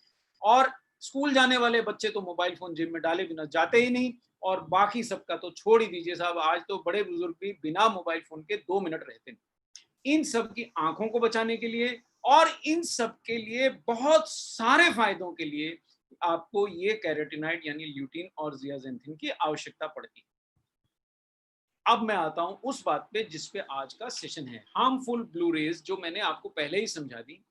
और स्कूल जाने वाले बच्चे तो मोबाइल फोन जेब में डाले बिना जाते ही नहीं, और बाकी सबका तो छोड़ ही दीजिए साहब, आज तो बड़े बुजुर्ग भी बिना मोबाइल फोन के 2 मिनट रहते नहीं। इन सब की आंखों को बचाने के लिए और इन सब के लिए बहुत सारे फायदों के लिए आपको ये कैरोटीनॉइड यानी ल्यूटीन और जियाजेंथिन की आवश्यकता पड़ती है। अब मैं आता हूं उस बात पे जिस पे आज का सेशन है, हार्मफुल ब्लू रेज, जो मैंने आपको पहले ही समझा दी।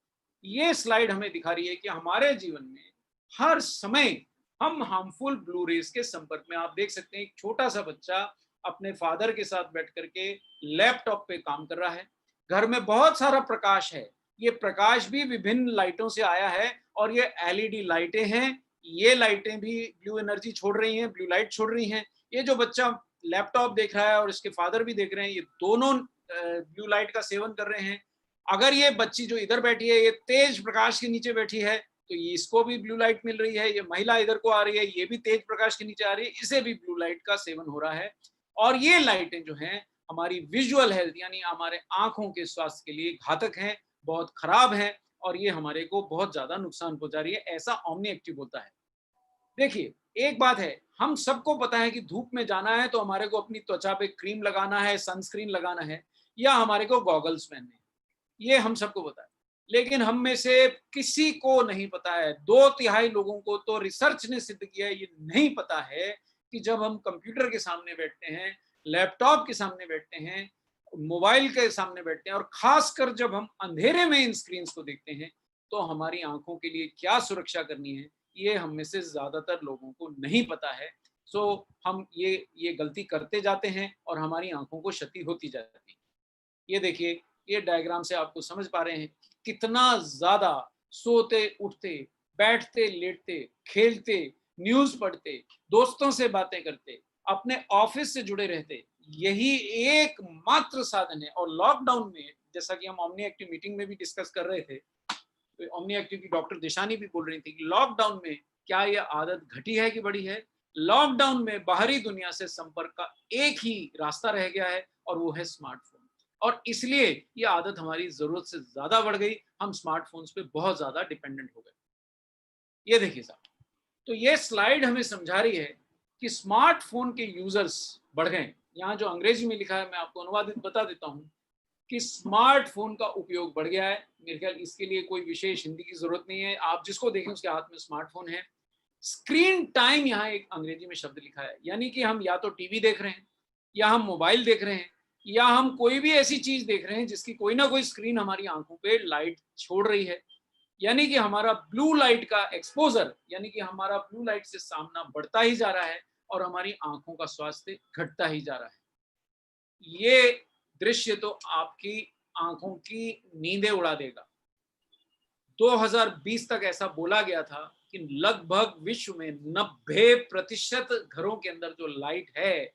ये स्लाइड हमें दिखा रही है कि हमारे जीवन में हर समय हम हार्मफुल ब्लू रेज के संपर्क में, आप देख सकते हैं एक छोटा सा बच्चा अपने फादर के साथ बैठ करके लैपटॉप पे काम कर रहा है, घर में बहुत सारा प्रकाश है, ये प्रकाश भी विभिन्न लाइटों से आया है और ये एलईडी लाइटें हैं, ये लाइटें भी ब्लू एनर्जी छोड़ रही हैं, ब्लू लाइट छोड़ रही हैं। ये जो बच्चा लैपटॉप देख रहा है और इसके फादर भी देख रहे हैं, ये दोनों ब्लू लाइट का सेवन कर रहे हैं। अगर ये बच्ची जो इधर बैठी है ये तेज प्रकाश के नीचे बैठी है तो ये इसको भी ब्लू लाइट मिल रही है, ये महिला इधर को आ रही है ये भी तेज प्रकाश के नीचे आ रही है, इसे भी ब्लू लाइट का सेवन हो रहा है। और ये लाइटें जो हैं हमारी विजुअल हेल्थ यानी हमारे आंखों के स्वास्थ्य के लिए घातक हैं, बहुत खराब हैं और ये हमारे को बहुत ज्यादा नुकसान पहुंचा रही है, ऐसा ओमनी एक्टिव बोलता है। देखिए, एक बात है, हम सबको पता है कि धूप में जाना है तो हमारे को अपनी त्वचा पे क्रीम लगाना है, सनस्क्रीन लगाना है या हमारे को गॉगल्स पहनने हैं, ये हम सबको पता है। लेकिन हम में से किसी को नहीं पता है, 2/3 लोगों को तो रिसर्च ने सिद्ध किया है, ये नहीं पता है कि जब हम कंप्यूटर के सामने बैठते हैं, लैपटॉप के सामने बैठते हैं, मोबाइल के सामने बैठते हैं और खासकर जब हम अंधेरे में इन स्क्रीन को देखते हैं, तो हमारी आंखों के लिए क्या सुरक्षा करनी है, ये हम में से ज्यादातर लोगों को नहीं पता है। सो हम ये गलती करते जाते हैं और हमारी आंखों को क्षति होती जाती है। ये देखिए, ये डायग्राम से आपको समझ पा रहे हैं कितना ज्यादा सोते उठते, बैठते लेटते, खेलते, न्यूज पढ़ते, दोस्तों से बातें करते, अपने ऑफिस से जुड़े रहते, यही एकमात्र साधन है। और लॉकडाउन में, जैसा कि हम ओमनी एक्टिव मीटिंग में भी डिस्कस कर रहे थे, ओमनी एक्टिव की डॉक्टर दिशानी भी बोल रही थी कि लॉकडाउन में क्या ये आदत घटी है कि बढ़ी है। लॉकडाउन में बाहरी दुनिया से संपर्क का एक ही रास्ता रह गया है और वो है स्मार्टफोन, और इसलिए ये आदत हमारी जरूरत से ज्यादा बढ़ गई, हम स्मार्टफोन्स पे बहुत ज्यादा डिपेंडेंट हो गए। ये देखिए साहब, तो ये स्लाइड हमें समझा रही है कि स्मार्टफोन के यूजर्स बढ़ गए। यहाँ जो अंग्रेजी में लिखा है मैं आपको अनुवादित बता देता हूँ कि स्मार्टफोन का उपयोग बढ़ गया है। मेरे ख्याल इसके लिए कोई विशेष हिंदी की जरूरत नहीं है, आप जिसको देखें उसके हाथ में स्मार्टफोन है। स्क्रीन टाइम यहाँ एक अंग्रेजी में शब्द लिखा है, यानी कि हम या तो टीवी देख रहे हैं या हम मोबाइल देख रहे हैं या हम कोई भी ऐसी चीज देख रहे हैं जिसकी कोई ना कोई स्क्रीन हमारी आंखों पे लाइट छोड़ रही है, यानी कि हमारा ब्लू लाइट का एक्सपोजर, यानी कि हमारा ब्लू लाइट से सामना बढ़ता ही जा रहा है और हमारी आंखों का स्वास्थ्य घटता ही जा रहा है। ये दृश्य तो आपकी आंखों की नींदें उड़ा देगा। 2020 तक ऐसा बोला गया था कि लगभग विश्व में 90% घरों के अंदर जो लाइट है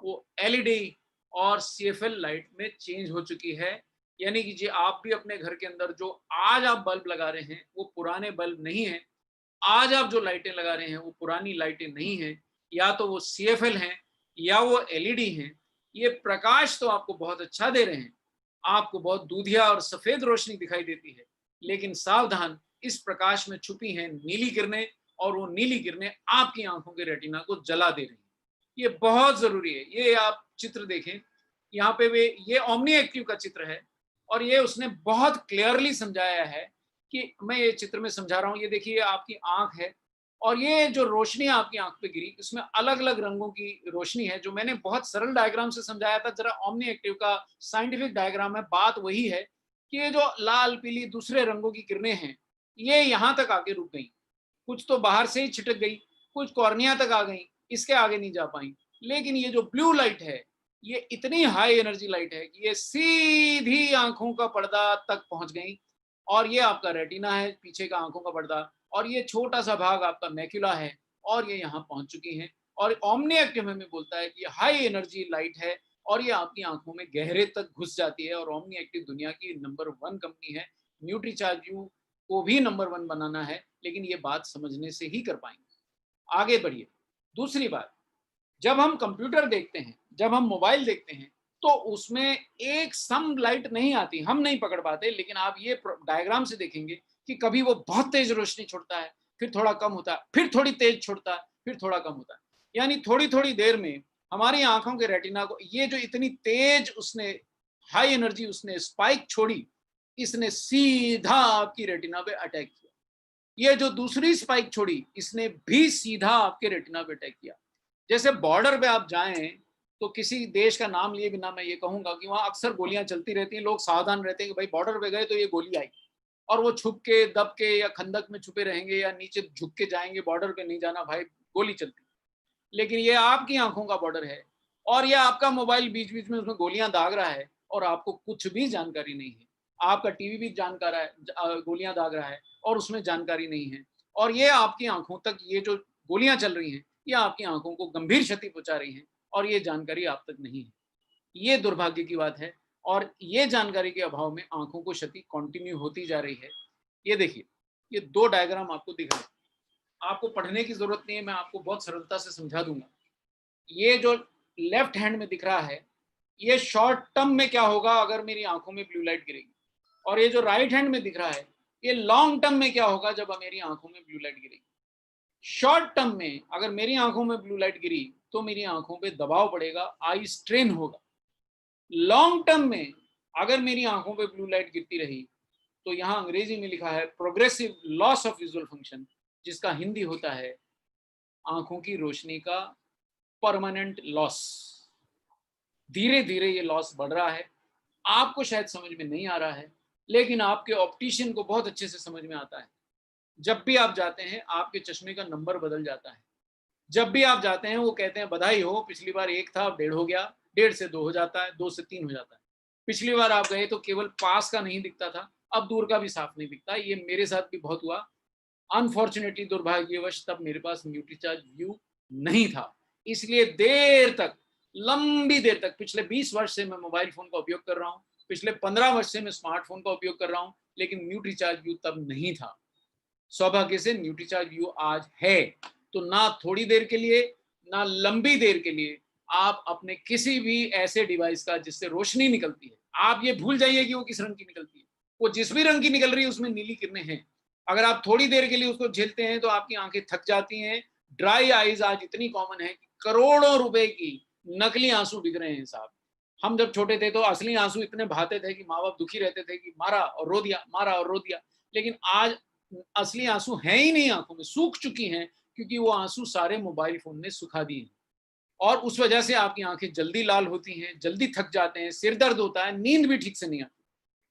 वो एलईडी और सीएफएल लाइट में चेंज हो चुकी है। यानी कि जी आप भी अपने घर के अंदर जो आज आप बल्ब लगा रहे हैं वो पुराने बल्ब नहीं है, आज आप जो लाइटें लगा रहे हैं वो पुरानी लाइटें नहीं है, या तो वो सीएफएल हैं या वो एलईडी हैं। ये प्रकाश तो आपको बहुत अच्छा दे रहे हैं, आपको बहुत दूधिया और सफेद रोशनी दिखाई देती है, लेकिन सावधान, इस प्रकाश में छुपी हैं नीली किरणें और वो नीली किरणें आपकी आंखों के रेटिना को जला दे रही हैं। ये बहुत जरूरी है। ये आप चित्र देखें, यहाँ पे वे ये ओमनी एक्टिव का चित्र है और ये उसने बहुत क्लियरली समझाया है कि मैं ये चित्र में समझा रहा हूँ। ये देखिए आपकी आंख है और ये जो रोशनी आपकी आंख पे गिरी इसमें अलग अलग रंगों की रोशनी है, जो मैंने बहुत सरल डायग्राम से समझाया था। जरा ओमनी एक्टिव का साइंटिफिक डायग्राम है, बात वही है कि ये जो लाल पीली दूसरे रंगों की किरणें हैं ये यहाँ तक आके रुक गई, कुछ तो बाहर से ही छिटक गई, कुछ कॉर्निया तक आ गई, इसके आगे नहीं जा पाई। लेकिन ये जो ब्लू लाइट है ये इतनी हाई एनर्जी लाइट है कि ये सीधी आंखों का पर्दा तक पहुंच गई, और ये आपका रेटिना है पीछे का आंखों का पर्दा, और ये छोटा सा भाग आपका मैक्यूला है और ये यहाँ पहुंच चुकी हैं। और ओमनी एक्टिव हमें बोलता है कि हाई एनर्जी लाइट है और ये आपकी आंखों में गहरे तक घुस जाती है। और ओमनी एक्टिव दुनिया की नंबर 1 कंपनी है, न्यूट्रीचार्ज यू को भी नंबर 1 बनाना है, लेकिन ये बात समझने से ही कर पाएंगे। आगे बढ़िए। दूसरी बात, जब हम कंप्यूटर देखते हैं, जब हम मोबाइल देखते हैं तो उसमें एक सम लाइट नहीं आती, हम नहीं पकड़ पाते। लेकिन आप ये डायग्राम से देखेंगे कि कभी वो बहुत तेज रोशनी छोड़ता है, फिर थोड़ा कम होता है, फिर थोड़ी तेज छोड़ता है, फिर थोड़ा कम होता है। यानी थोड़ी थोड़ी देर में हमारी आंखों के रेटिना को ये जो इतनी तेज उसने हाई एनर्जी उसने स्पाइक छोड़ी, इसने सीधा आपकी रेटिना पे अटैक किया। ये जो दूसरी स्पाइक छोड़ी, इसने भी सीधा आपके रेटिना पे अटैक किया। जैसे बॉर्डर पे आप जाएं तो किसी देश का नाम लिए बिना मैं ये कहूंगा कि वहां अक्सर गोलियां चलती रहती हैं, लोग सावधान रहते हैं कि भाई बॉर्डर पे गए तो ये गोली आई, और वो छुप के दब के या खंदक में छुपे रहेंगे या नीचे झुक के जाएंगे, बॉर्डर पे नहीं जाना भाई, गोली चलती। लेकिन ये आपकी आंखों का बॉर्डर है, और ये आपका मोबाइल बीच बीच में उसमें गोलियां दाग रहा है और आपको कुछ भी जानकारी नहीं है। आपका टीवी भी जानकार है, गोलियां दाग रहा है और उसमें जानकारी नहीं है। और ये आपकी आंखों तक ये जो गोलियां चल रही हैं, ये आपकी आंखों को गंभीर क्षति पहुंचा रही हैं और ये जानकारी आप तक नहीं है। ये दुर्भाग्य की बात है, और ये जानकारी के अभाव में आंखों को क्षति कंटिन्यू होती जा रही है। ये देखिए, ये दो डायग्राम आपको दिख रहे हैं, आपको पढ़ने की जरूरत नहीं है, मैं आपको बहुत सरलता से समझा दूंगा। ये जो लेफ्ट हैंड में दिख रहा है, ये शॉर्ट टर्म में क्या होगा अगर मेरी आंखों में ब्लू लाइट गिरेगी, और ये जो राइट हैंड में दिख रहा है, ये लॉन्ग टर्म में क्या होगा जब मेरी आंखों में ब्लू लाइट गिरेगी। शॉर्ट टर्म में अगर मेरी आंखों में ब्लू लाइट गिरी तो मेरी आंखों पे दबाव पड़ेगा, आई स्ट्रेन होगा। लॉन्ग टर्म में अगर मेरी आंखों पे ब्लू लाइट गिरती रही तो यहां अंग्रेजी में लिखा है progressive loss of visual function, जिसका हिंदी होता है आंखों की रोशनी का परमानेंट लॉस। धीरे धीरे ये लॉस बढ़ रहा है, आपको शायद समझ में नहीं आ रहा है, लेकिन आपके ऑप्टिशियन को बहुत अच्छे से समझ में आता है। जब भी आप जाते हैं आपके चश्मे का नंबर बदल जाता है। जब भी आप जाते हैं वो कहते हैं बधाई हो, पिछली बार 1 था अब 1.5 हो गया, 1.5 से 2 हो जाता है, 2 से 3 हो जाता है। पिछली बार आप गए तो केवल पास का नहीं दिखता था, अब दूर का भी साफ नहीं दिखता। ये मेरे साथ भी बहुत हुआ। अनफॉर्चुनेटली, दुर्भाग्यवश, तब मेरे पास न्यूट्रीचार्ज व्यू नहीं था, इसलिए देर तक, लंबी देर तक, पिछले 20 वर्ष से मैं मोबाइल फोन का उपयोग कर रहा हूँ, पिछले 15 वर्ष से मैं स्मार्टफोन का उपयोग कर रहा हूँ, लेकिन न्यूट्रीचार्ज व्यू तब नहीं था। सौभाग्य से न्यूट्रीचार्ज व्यू आज है। तो ना थोड़ी देर के लिए ना लंबी देर के लिए आप अपने किसी भी ऐसे डिवाइस का जिससे रोशनी निकलती है, आप ये भूल जाइए कि वो किस रंग की निकलती है, वो जिस भी रंग की निकल रही है उसमें नीली किरणें हैं। अगर आप थोड़ी देर के लिए उसको झेलते हैं तो आपकी आंखें थक जाती हैं। ड्राई आईज आज इतनी कॉमन है कि करोड़ों रुपए की नकली आंसू बिक रहे हैं साहब। हम जब छोटे थे तो असली आंसू इतने बहाते थे कि माँ बाप दुखी रहते थे कि मारा और रो दिया, मारा और रो दिया। लेकिन आज असली आंसू हैं ही नहीं, आंखों में सूख चुकी हैं, क्योंकि वो आंसू सारे मोबाइल फोन ने सुखा दिए हैं। और उस वजह से आपकी आंखें जल्दी लाल होती हैं, जल्दी थक जाते हैं, सिर दर्द होता है, नींद भी ठीक से नहीं आती।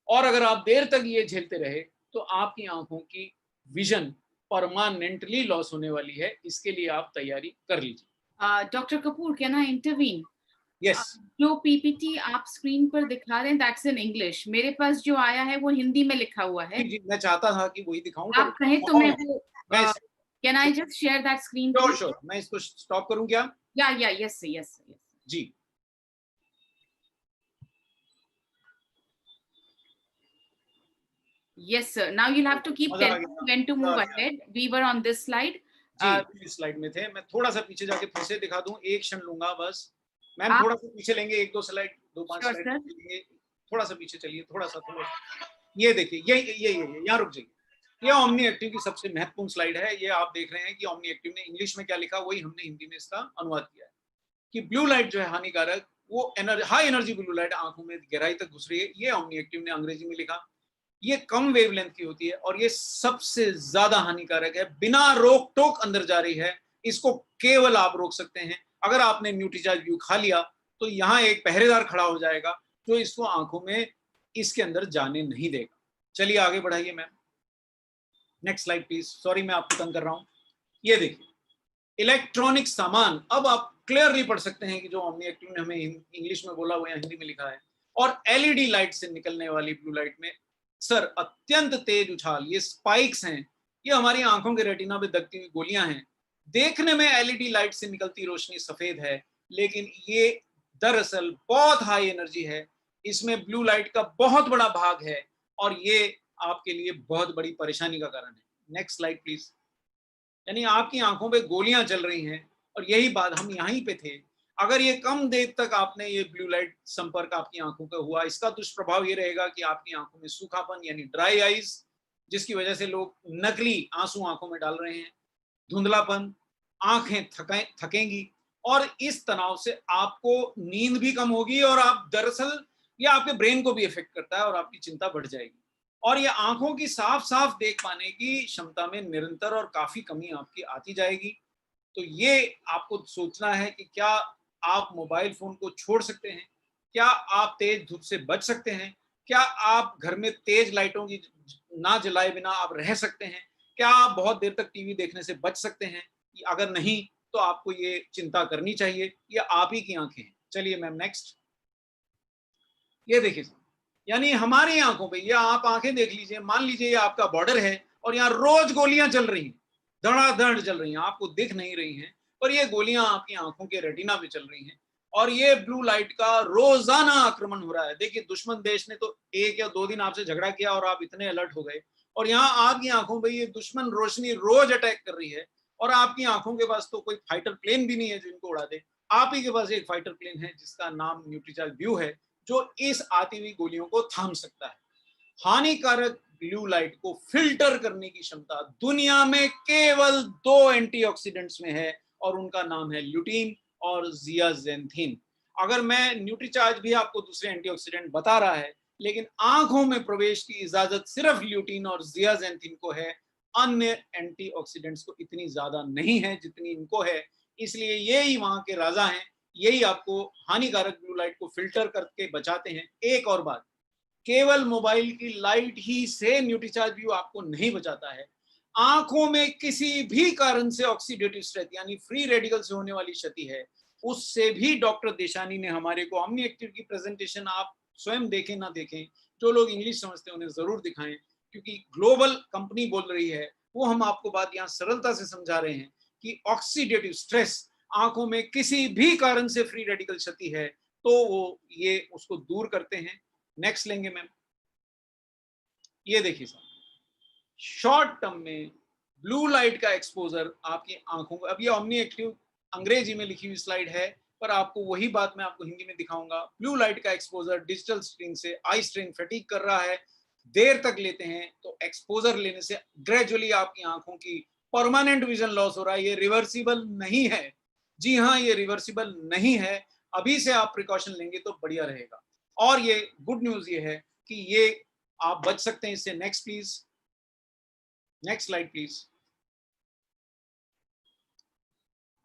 और अगर आप देर तक ये झेलते रहे तो आपकी आंखों की विजन परमानेंटली लॉस होने वाली है। इसके लिए आप तैयारी कर लीजिए। Doctor Kapoor, can I intervene? Yes. जो पीपीटी आप स्क्रीन पर दिखा रहे हैं दैट्स इन इंग्लिश, मेरे पास जो आया है वो हिंदी में लिखा हुआ है। जी, मैं चाहता था कि वही दिखाऊं, आप कहें तो मैं वो मैं can I just share that screen? Sure, मैं इसको स्टॉप करूं क्या? या yes yes ji. Yes, sir. Now you'll have to keep telling me when to move ahead. We were on this slide. जी, इस स्लाइड में थे। मैं थोड़ा सा पीछे जाके फिर से दिखा दूं, एक क्षण लूंगा बस। मैम थोड़ा सा पीछे लेंगे, 1-2 स्लाइड, 2-5 स्लाइड लेंगे। थोड़ा सा पीछे चलिए, थोड़ा सा। ये देखिए, ये यहाँ रुक जाइए। ये ओमनी एक्टिव की सबसे महत्वपूर्ण स्लाइड है। ये आप देख रहे हैं कि ओमनी एक्टिव ने इंग्लिश में क्या लिखा, वही हमने हिंदी में इसका अनुवाद किया है कि ब्लू लाइट जो है हानिकारक, वो हाई एनर्जी ब्लू लाइट आंखों में गहराई तक घुस रही है। ये ओमनी एक्टिव ने अंग्रेजी में लिखा। ये कम वेवलेंथ की होती है और ये सबसे ज्यादा हानिकारक है, बिना रोक टोक अंदर जा रही है। इसको केवल आप रोक सकते हैं अगर आपने न्यूट्रीचार्ज व्यू खा लिया, तो यहाँ एक पहरेदार खड़ा हो जाएगा जो इसको आंखों में इसके अंदर जाने नहीं देगा। चलिए आगे बढ़ाइए ma'am, next slide please. Sorry मैं आपको तंग कर रहा हूं। ये देखिए इलेक्ट्रॉनिक सामान, अब आप क्लियरली पढ़ सकते हैं कि जो ओमनी एक्टिव ने हमें इंग्लिश में बोला वो यहाँ हिंदी में लिखा है। और एलईडी लाइट से निकलने वाली ब्लू लाइट में सर अत्यंत तेज उछाल, ये स्पाइक्स हैं, ये हमारी आंखों के रेटिना पे दगती हुई गोलियां हैं। देखने में एलईडी लाइट से निकलती रोशनी सफेद है, लेकिन ये दरअसल बहुत हाई एनर्जी है। इसमें ब्लू लाइट का बहुत बड़ा भाग है और ये आपके लिए बहुत बड़ी परेशानी का कारण है। Next slide please. यानी आपकी आंखों पे गोलियां चल रही हैं, और यही बात हम यहीं पे थे। अगर ये कम देर तक आपने ये ब्लू लाइट संपर्क आपकी आंखों का हुआ, इसका दुष्प्रभाव ये रहेगा कि आपकी आंखों में सूखापन यानी ड्राई आईज, जिसकी वजह से लोग नकली आंसू आंखों में डाल रहे हैं, धुंधलापन, आंखें थकेंगी, और इस तनाव से आपको नींद भी कम होगी, और आप दरअसल ये आपके ब्रेन को भी इफेक्ट करता है और आपकी चिंता बढ़ जाएगी। और ये आंखों की साफ साफ देख पाने की क्षमता में निरंतर और काफी कमी आपकी आती जाएगी। तो ये आपको सोचना है कि क्या आप मोबाइल फोन को छोड़ सकते हैं, क्या आप तेज धूप से बच सकते हैं, क्या आप घर में तेज लाइटों की ना जलाए बिना आप रह सकते हैं, क्या आप बहुत देर तक टीवी देखने से बच सकते हैं। अगर नहीं तो आपको ये चिंता करनी चाहिए, ये आप ही की आंखें हैं। चलिए मैम नेक्स्ट। ये देखिए, यानी हमारी आंखों पे, ये आप आंखें देख लीजिए, मान लीजिए ये आपका बॉर्डर है और यहाँ रोज गोलियां चल रही हैं, धड़ाधड़ चल रही हैं, आपको दिख नहीं रही हैं, पर ये गोलियां आपकी आंखों के रेटिना पे चल रही हैं और ये ब्लू लाइट का रोजाना आक्रमण हो रहा है। देखिए दुश्मन देश ने तो 1 या 2 दिन आपसे झगड़ा किया और आप इतने अलर्ट हो गए, और यहाँ आपकी आंखों पे ये दुश्मन रोशनी रोज अटैक कर रही है और आपकी आंखों के पास तो कोई फाइटर प्लेन भी नहीं है जो इनको उड़ा दे। आप ही के पास एक फाइटर प्लेन है जिसका नाम न्यूट्रीचार्ज व्यू है, जो इस आती हुई गोलियों को थाम सकता है। हानिकारक ब्लू लाइट को फिल्टर करने की क्षमता दुनिया में केवल 2 एंटीऑक्सीडेंट्स में है और उनका नाम है ल्यूटीन और जियाजेंथिन। अगर मैं न्यूट्रीचार्ज भी आपको दूसरे एंटीऑक्सीडेंट बता रहा है, लेकिन आंखों में प्रवेश की इजाजत सिर्फ ल्यूटीन और जियाजेंथिन को है, अन्य एंटीऑक्सीडेंट्स को इतनी ज्यादा नहीं है जितनी इनको है। इसलिए यही वहां के राजा हैं, यही आपको हानिकारक ब्लू लाइट को फिल्टर करके बचाते हैं। एक और बात, केवल मोबाइल की लाइट ही से न्यूट्रीचार्ज व्यू आपको नहीं बचाता है। आंखों में किसी भी कारण से ऑक्सीडेटिव स्ट्रेस यानी फ्री रेडिकल से होने वाली क्षति है, उससे भी डॉक्टर देशानी ने हमारे को ओमनी एक्टिव की प्रेजेंटेशन आप स्वयं देखें ना देखें, जो लोग इंग्लिश समझते हैं उन्हें जरूर दिखाएं, क्योंकि ग्लोबल कंपनी बोल रही है, वो हम आपको बात यहाँ सरलता से समझा रहे हैं कि ऑक्सीडेटिव स्ट्रेस आंखों में किसी भी कारण से फ्री रेडिकल क्षति है तो वो ये उसको दूर करते हैं। नेक्स्ट लेंगे मैम। ये देखिए साहब, शॉर्ट टर्म में ब्लू लाइट का एक्सपोजर आपकी आंखों को, अब ये ओमनी एक्टिव अंग्रेजी में लिखी हुई स्लाइड है पर आपको वही बात मैं आपको हिंदी में दिखाऊंगा। ब्लू लाइट का एक्सपोजर डिजिटल स्क्रीन से आई स्ट्रेन फटीग कर रहा है, देर तक लेते हैं तो एक्सपोजर लेने से ग्रेजुअली आपकी आंखों की परमानेंट विजन लॉस हो रहा है। ये रिवर्सिबल नहीं है, जी हाँ ये रिवर्सिबल नहीं है। अभी से आप प्रिकॉशन लेंगे तो बढ़िया रहेगा। और ये गुड न्यूज ये है कि ये आप बच सकते हैं इससे। Next please, next slide please.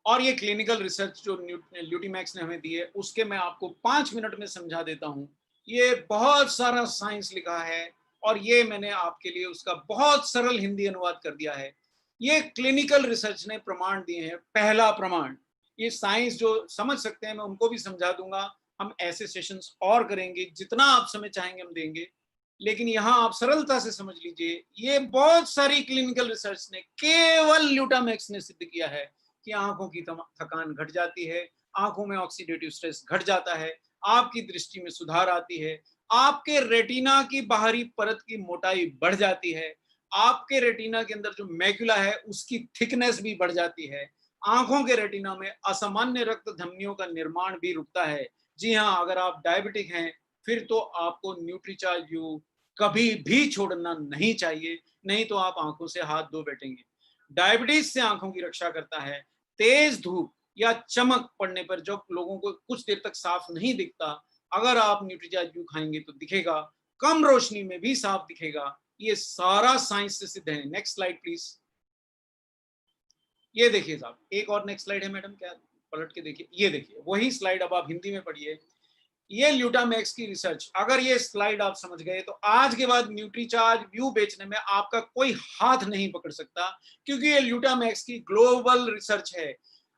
और ये क्लिनिकल रिसर्च जो ल्यूटीमैक्स ने हमें दी है उसके मैं आपको 5 मिनट में समझा देता हूं। ये बहुत सारा साइंस लिखा है और ये मैंने आपके लिए उसका बहुत सरल हिंदी अनुवाद कर दिया है। ये क्लिनिकल रिसर्च ने प्रमाण दिए हैं। पहला प्रमाण, ये साइंस जो समझ सकते हैं मैं उनको भी समझा दूंगा, हम ऐसे सेशंस और करेंगे, जितना आप समय चाहेंगे हम देंगे, लेकिन यहाँ आप सरलता से समझ लीजिए। ये बहुत सारी क्लिनिकल रिसर्च ने, केवल ल्यूटामैक्स ने सिद्ध किया है कि आंखों की थकान घट जाती है, आंखों में ऑक्सीडेटिव स्ट्रेस घट जाता है, आपकी दृष्टि में सुधार आती है, आपके रेटिना की बाहरी परत की मोटाई बढ़ जाती है, आपके रेटिना के अंदर जो मैक्युला है उसकी थिकनेस भी बढ़ जाती है, आंखों के रेटिना में असामान्य रक्त धमनियों का निर्माण भी रुकता है। जी हाँ, अगर आप डायबिटिक हैं फिर तो आपको न्यूट्रीचार्ज व्यू कभी भी छोड़ना नहीं चाहिए, नहीं तो आप आंखों से हाथ धो बैठेंगे। डायबिटीज से आंखों की रक्षा करता है। तेज धूप या चमक पड़ने पर जब लोगों को कुछ देर तक साफ नहीं दिखता, अगर आप न्यूट्रीचार्ज व्यू खाएंगे तो दिखेगा, कम रोशनी में भी साफ दिखेगा। ये सारा साइंस से सिद्ध है। Next slide please. ये देखिए साहब, एक और नेक्स्ट स्लाइड है मैडम, क्या पलट के देखिए, ये देखिए वही स्लाइड, अब आप हिंदी में पढ़िए। ये ल्यूटामैक्स की रिसर्च, अगर ये स्लाइड आप समझ गए तो आज के बाद न्यूट्रीचार्ज व्यू बेचने में आपका कोई हाथ नहीं पकड़ सकता, क्योंकि ये ल्यूटामैक्स की ग्लोबल रिसर्च है।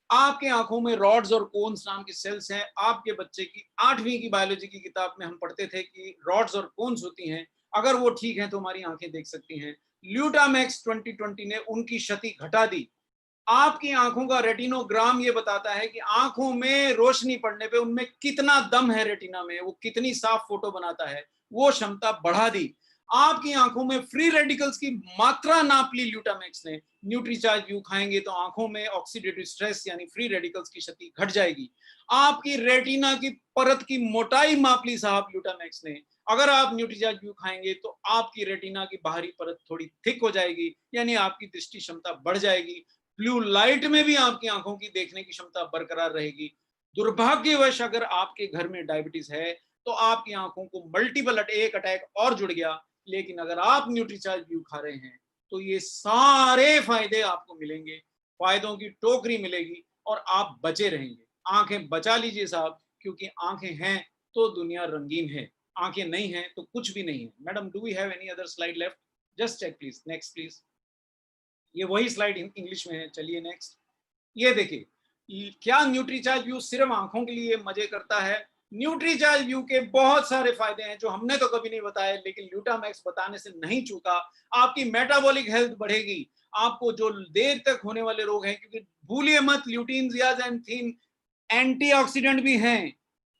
आपके आंखों में रॉड्स और कोन्स नाम की सेल्स हैं। आपके बच्चे की 8वीं की बायोलॉजी की किताब में हम पढ़ते थे कि रॉड्स और कोन्स होती हैं, अगर वो ठीक है तो हमारी आंखें देख सकती हैं। ल्यूटामैक्स 2020 ने उनकी क्षति घटा दी। आपकी आंखों का रेटिनोग्राम ये बताता है कि आंखों में रोशनी पड़ने पे उनमें कितना दम है, रेटिना में वो कितनी साफ फोटो बनाता है, वो क्षमता बढ़ा दी। आपकी आंखों में फ्री रेडिकल्स की मात्रा नाप ली ल्यूटामैक्स ने। न्यूट्रीचार्ज व्यू खाएंगे तो आंखों में ऑक्सीडेटिव स्ट्रेस यानी फ्री रेडिकल्स की क्षति घट जाएगी। आपकी रेटिना की परत की मोटाई माप ली साहब ल्यूटामैक्स ने। अगर आप न्यूट्रीचार्ज व्यू खाएंगे तो आपकी रेटिना की बाहरी परत थोड़ी थिक हो जाएगी, यानी आपकी दृष्टि क्षमता बढ़ जाएगी। ब्लू लाइट में भी आपकी आंखों की देखने की क्षमता बरकरार रहेगी। दुर्भाग्यवश अगर आपके घर में डायबिटीज है तो आपकी आंखों को मल्टीपल एक अटैक और जुड़ गया, लेकिन अगर आप न्यूट्रीचार्ज व्यू खा रहे हैं तो ये सारे फायदे आपको मिलेंगे, फायदों की टोकरी मिलेगी और आप बचे रहेंगे। आंखें बचा लीजिए साहब, क्योंकि आंखें हैं तो दुनिया रंगीन है, आंखें नहीं हैं तो कुछ भी नहीं है। Madam, do we have any other slide left? Just check please, next please. ये वही स्लाइड इंग्लिश में है, चलिए नेक्स्ट। ये देखिए, क्या न्यूट्रीचार्ज व्यू सिर्फ आंखों के लिए मजे करता है? न्यूट्रीचार्ज व्यू के बहुत सारे फायदे हैं जो हमने तो कभी नहीं बताए, लेकिन ल्यूटामैक्स बताने से नहीं चूका। आपकी मेटाबॉलिक हेल्थ बढ़ेगी, आपको जो देर तक होने वाले रोग हैं, क्योंकि भूलिए मत ल्यूटीन, जियाजेंथीन एंटीऑक्सीडेंट भी हैं,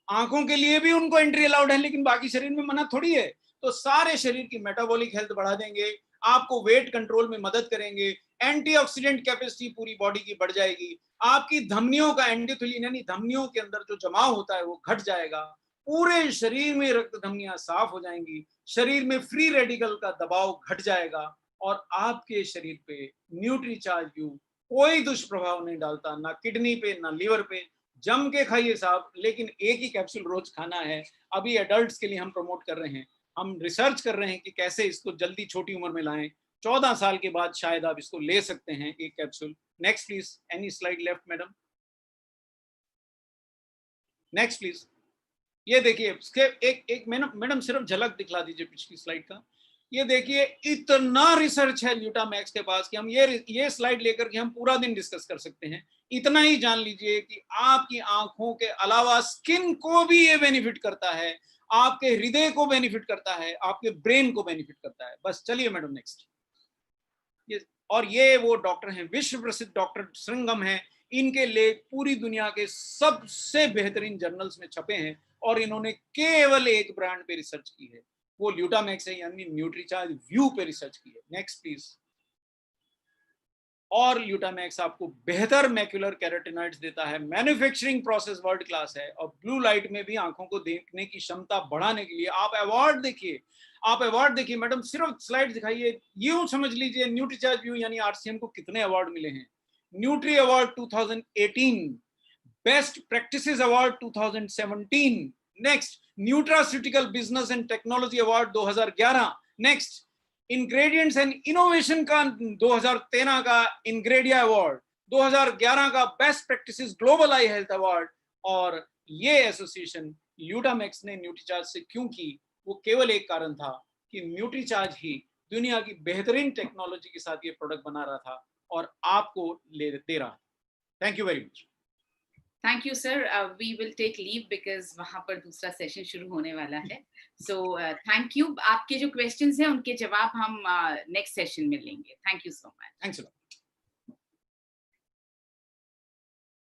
आंखों के लिए भी उनको एंट्री अलाउड है, लेकिन बाकी शरीर में मना थोड़ी है। तो सारे शरीर की मेटाबॉलिक हेल्थ बढ़ा देंगे, आपको वेट कंट्रोल में मदद करेंगे, एंटीऑक्सीडेंट कैपेसिटी पूरी बॉडी की बढ़ जाएगी, आपकी धमनियों का एंडोथेलिन यानी धमनियों के अंदर जो जमाव होता है वो घट जाएगा, पूरे शरीर में रक्त धमनियां साफ हो जाएंगी, शरीर में फ्री रेडिकल का दबाव घट जाएगा और आपके शरीर पे न्यूट्रीचार्ज व्यू कोई दुष्प्रभाव नहीं डालता, ना किडनी पे ना लीवर पे। जम के खाइए साहब, लेकिन एक ही कैप्सूल रोज खाना है। अभी एडल्ट्स के लिए हम प्रमोट कर रहे हैं, हम रिसर्च कर रहे हैं कि कैसे इसको जल्दी छोटी उम्र में लाएं। 14 साल के बाद शायद आप इसको ले सकते हैं एक capsule. Next please, any slide left madam? Next please. ये देखिए, एक एक मैडम सिर्फ झलक दिखला दीजिए पिछली स्लाइड का। ये देखिए, इतना रिसर्च है ल्यूटामैक्स के पास कि हम ये स्लाइड लेकर के हम पूरा दिन डिस्कस कर सकते हैं। इतना ही जान लीजिए कि आपकी आंखों के अलावा स्किन को भी ये बेनिफिट करता है, आपके हृदय को बेनिफिट करता है, आपके ब्रेन को बेनिफिट करता है। बस चलिए मैडम नेक्स्ट। और ये वो डॉक्टर हैं, विश्व प्रसिद्ध डॉक्टर श्रृंगम हैं, इनके लेख पूरी दुनिया के सबसे बेहतरीन जर्नल्स में छपे हैं और इन्होंने केवल एक ब्रांड पे रिसर्च की है, वो ल्यूटामैक्स है, यानी न्यूट्रीचार्ज व्यू पे रिसर्च की है। Next please. और ल्यूटामैक्स आपको बेहतर मैक्युलर कैरोटिनॉइड्स देता है, मैन्युफैक्चरिंग प्रोसेस वर्ल्ड क्लास है, और ब्लू लाइट में भी आंखों को देखने की क्षमता बढ़ाने के लिए आप अवार्ड देखिए, आप अवार्ड देखिए। मैडम सिर्फ स्लाइड दिखाइए, यूं समझ लीजिए न्यूट्रीचार्ज व्यू यानी आरसीएम को कितने अवार्ड मिले हैं। Nutri award 2018, best practices award 2017, next nutraceutical business and technology award 2011, next ingredients and innovation का 2013 का इंग्रेडिया अवार्ड, 2011 का बेस्ट प्रैक्टिसेस ग्लोबल आई हेल्थ अवार्ड। और ये एसोसिएशन ल्यूटामैक्स ने न्यूट्रीचार्ज से क्यों की, वो केवल एक कारण था कि न्यूट्रीचार्ज ही दुनिया की बेहतरीन टेक्नोलॉजी के साथ ये प्रोडक्ट बना रहा था और आपको दे रहा था। Thank you very much. Thank you sir, we will take leave because वहां पर दूसरा सेशन शुरू होने वाला है। So thank you. आपके जो क्वेश्चंस हैं उनके जवाब हम नेक्स्ट सेशन में लेंगे। Thank you so much. Thanks a lot.